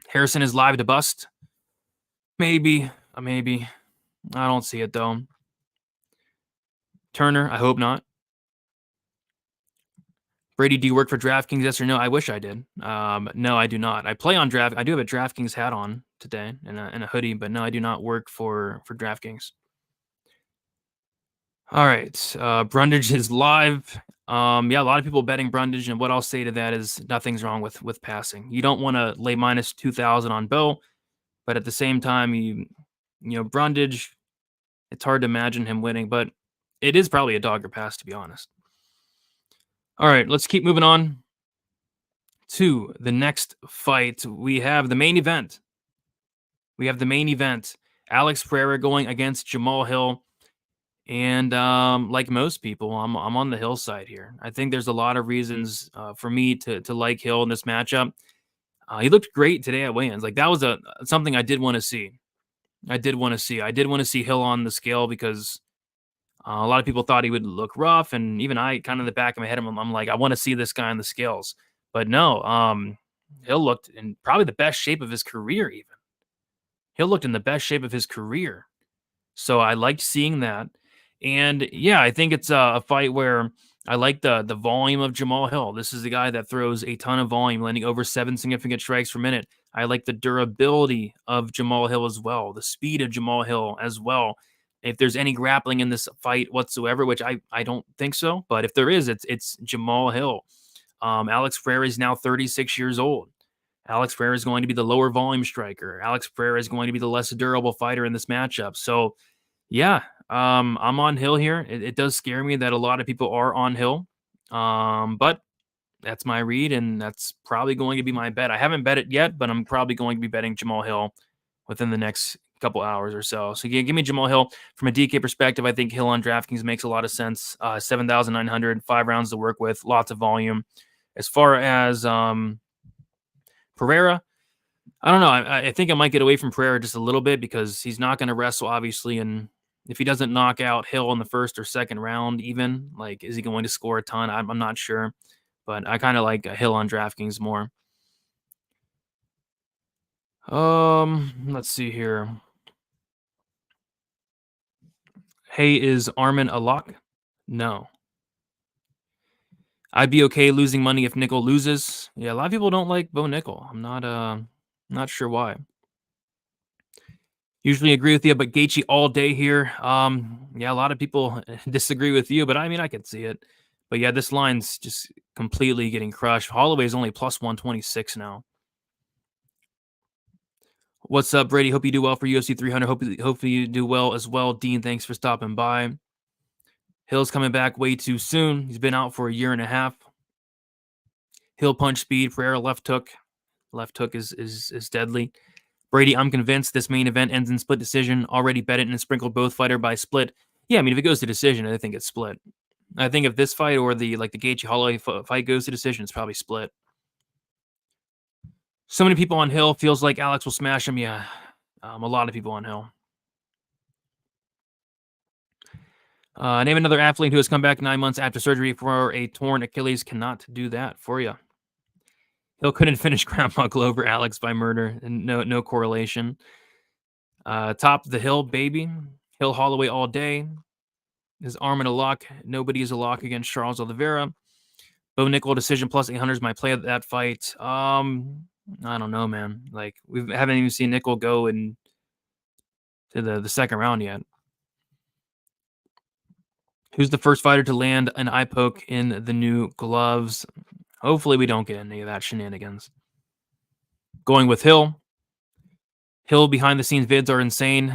Harrison is live to bust. Maybe. I don't see it, though. Turner, I hope not. Brady, do you work for DraftKings? Yes or no? I wish I did. No, I do not. I play on Draft. I do have a DraftKings hat on today and a hoodie, but no, I do not work for DraftKings. All right. Brundage is live. Yeah, a lot of people betting Brundage, and what I'll say to that is nothing's wrong with passing. You don't want to lay minus 2,000 on Bo, but at the same time, you know, Brundage, it's hard to imagine him winning, but it is probably a dog or pass, to be honest. All right, let's keep moving on to the next fight. We have the main event. Alex Pereira going against Jamal Hill. And like most people, I'm on the Hill side here. I think there's a lot of reasons for me to like Hill in this matchup. He looked great today at weigh-ins. Like that was something I did want to see. I did want to see Hill on the scale because a lot of people thought he would look rough, and even I, kind of in the back of my head, I'm like, I want to see this guy on the scales. But no, Hill looked in probably the best shape of his career. Even Hill looked in the best shape of his career. So I liked seeing that. And yeah, I think it's a fight where I like the volume of Jamal Hill. This is the guy that throws a ton of volume, landing over 7 significant strikes per minute. I like the durability of Jamal Hill as well, the speed of Jamal Hill as well. If there's any grappling in this fight whatsoever, which I don't think so, but if there is, it's Jamal Hill. Alex Pereira is now 36 years old. Alex Pereira is going to be the lower volume striker. Alex Pereira is going to be the less durable fighter in this matchup. So, yeah, I'm on Hill here. It does scare me that a lot of people are on Hill, but that's my read, and that's probably going to be my bet. I haven't bet it yet, but I'm probably going to be betting Jamal Hill within the next couple hours or so. So give me Jamal Hill. From a DK perspective, I think Hill on DraftKings makes a lot of sense. 7,900, 5 rounds to work with, lots of volume. As far as Pereira, I don't know. I think I might get away from Pereira just a little bit because he's not going to wrestle, obviously, and if he doesn't knock out Hill in the first or second round, even, like, is he going to score a ton? I'm not sure, but I kind of like Hill on DraftKings more. Let's see here. Hey, is Armin a lock? No. I'd be okay losing money if Nickal loses. Yeah, a lot of people don't like Bo Nickal. I'm not sure why. Usually agree with you, but Gaethje all day here. Yeah, a lot of people disagree with you, but I mean, I could see it. But yeah, this line's just completely getting crushed. Holloway's only plus 126 now. What's up, Brady? Hope you do well for UFC 300. Hopefully you do well as well. Dean, thanks for stopping by. Hill's coming back way too soon. He's been out for a year and a half. Hill punch speed, Pereira left hook. Left hook is deadly. Brady, I'm convinced this main event ends in split decision. Already bet it and sprinkled both fighter by split. Yeah, I mean, if it goes to decision, I think it's split. I think if this fight or the Gaethje Holloway fight goes to decision, it's probably split. So many people on Hill. Feels like Alex will smash him. Yeah, a lot of people on Hill. Name another athlete who has come back 9 months after surgery for a torn Achilles. Cannot do that for you. Hill couldn't finish Grandma Glover Alex by murder, and no correlation. Top of the Hill, baby. Hill Holloway all day. Is Armin a lock? Nobody is a lock against Charles Oliveira. Bo Nickal decision plus 800 is my play of that fight. I don't know, man. Like, we haven't even seen Nickal go to the second round yet. Who's the first fighter to land an eye poke in the new gloves? Hopefully we don't get any of that shenanigans. Going with Hill. Hill behind the scenes vids are insane.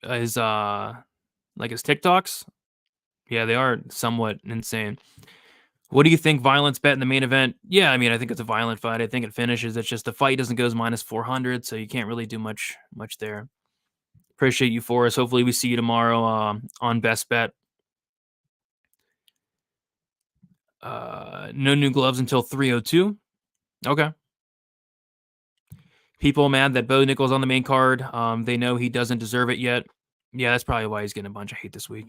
His TikToks, yeah, they are somewhat insane. What do you think? Violence bet in the main event? Yeah, I mean, I think it's a violent fight. I think it finishes. It's just the fight doesn't go as minus 400, so you can't really do much there. Appreciate you for us. Hopefully we see you tomorrow on Best Bet. No new gloves until 3:02. Okay. People mad that Bo Nickal's on the main card. They know he doesn't deserve it yet. Yeah, that's probably why he's getting a bunch of hate this week.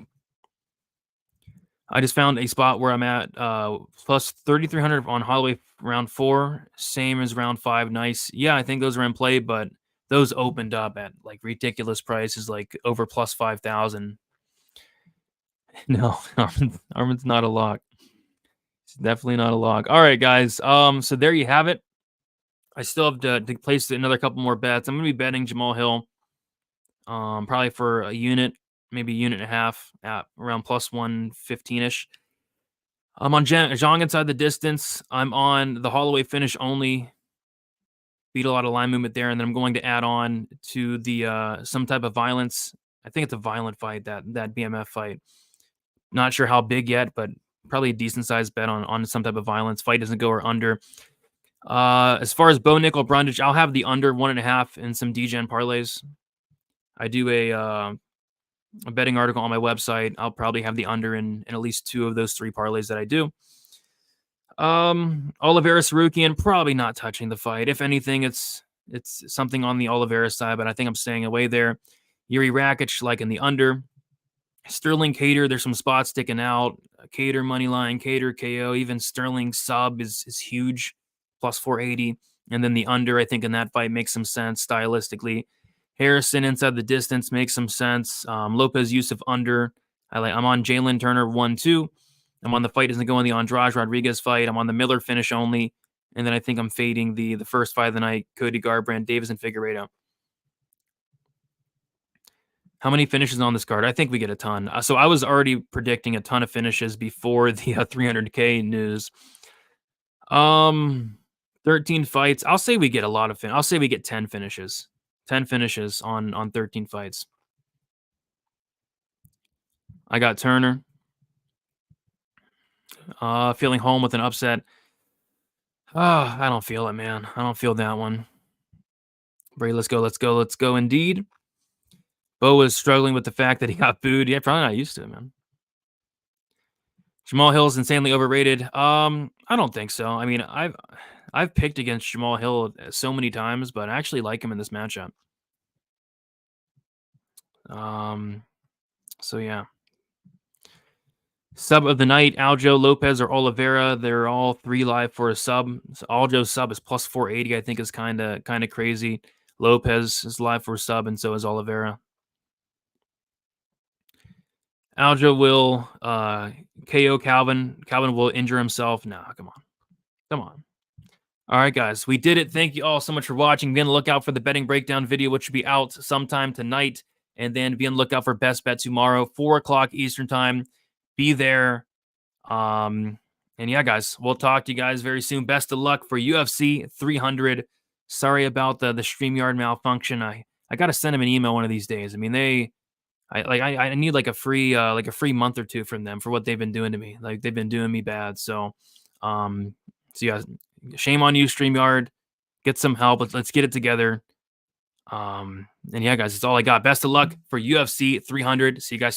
I just found a spot where I'm at plus 3,300 on Holloway round 4, same as round 5. Nice. Yeah, I think those are in play, but those opened up at like ridiculous prices, like over plus 5,000. No, Armin's not a lock. It's definitely not a lock. All right, guys. So there you have it. I still have to place another couple more bets. I'm going to be betting Jamal Hill, probably for a unit, maybe a unit and a half at around plus 115-ish. I'm on Zhang inside the distance. I'm on the Holloway finish only. Beat a lot of line movement there, and then I'm going to add on to the some type of violence. I think it's a violent fight, that BMF fight. Not sure how big yet, but probably a decent sized bet on some type of violence. Fight doesn't go or under. As far as Bo Nickal Brundage, I'll have the under 1.5 in some DGen parlays. I do a betting article on my website. I'll probably have the under in at least 2 of those 3 parlays that I do. Oliveira Tsarukyan, probably not touching the fight. If anything, it's something on the Oliveira side, but I think I'm staying away there. Yuri Rakic, like in the under. Sterling Kattar, there's some spots sticking out. Kattar money line, Kattar KO, even Sterling sub is huge, plus 480. And then the under, I think in that fight makes some sense stylistically. Harrison inside the distance makes some sense. Lopez Yusuff under. I'm on Jalen Turner 1-2. I'm on the fight doesn't go in the Andrade Rodriguez fight. I'm on the Miller finish only. And then I think I'm fading the first fight of the night, Cody Garbrandt, Davis, and Figueiredo. How many finishes on this card? I think we get a ton. So I was already predicting a ton of finishes before the 300K news. 13 fights. I'll say we get a lot of I'll say we get 10 finishes. 10 finishes on 13 fights. I got Turner. Feeling Holm with an upset. I don't feel it, man. I don't feel that one. Bray, let's go indeed. Bo is struggling with the fact that he got booed. Yeah, probably not used to it, man. Jamal Hill is insanely overrated. I don't think so. I mean, I've picked against Jamal Hill so many times, but I actually like him in this matchup. So yeah. Sub of the night, Aljo, Lopez, or Oliveira. They're all 3 live for a sub. So Aljo's sub is plus 480, I think is kind of crazy. Lopez is live for a sub, and so is Oliveira. Aljo will KO Calvin. Calvin will injure himself. No, come on. Come on. All right, guys. We did it. Thank you all so much for watching. Be on the lookout for the betting breakdown video, which will be out sometime tonight. And then be on the lookout for Best Bet tomorrow, 4 o'clock Eastern time. Be there. And yeah, guys, we'll talk to you guys very soon. Best of luck for UFC 300. Sorry about the StreamYard malfunction. I got to send them an email one of these days. I mean, I need like a free month or two from them for what they've been doing to me. Like they've been doing me bad. So yeah, shame on you, StreamYard. Get some help. Let's get it together. And yeah, guys, that's all I got. Best of luck for UFC 300. See you guys.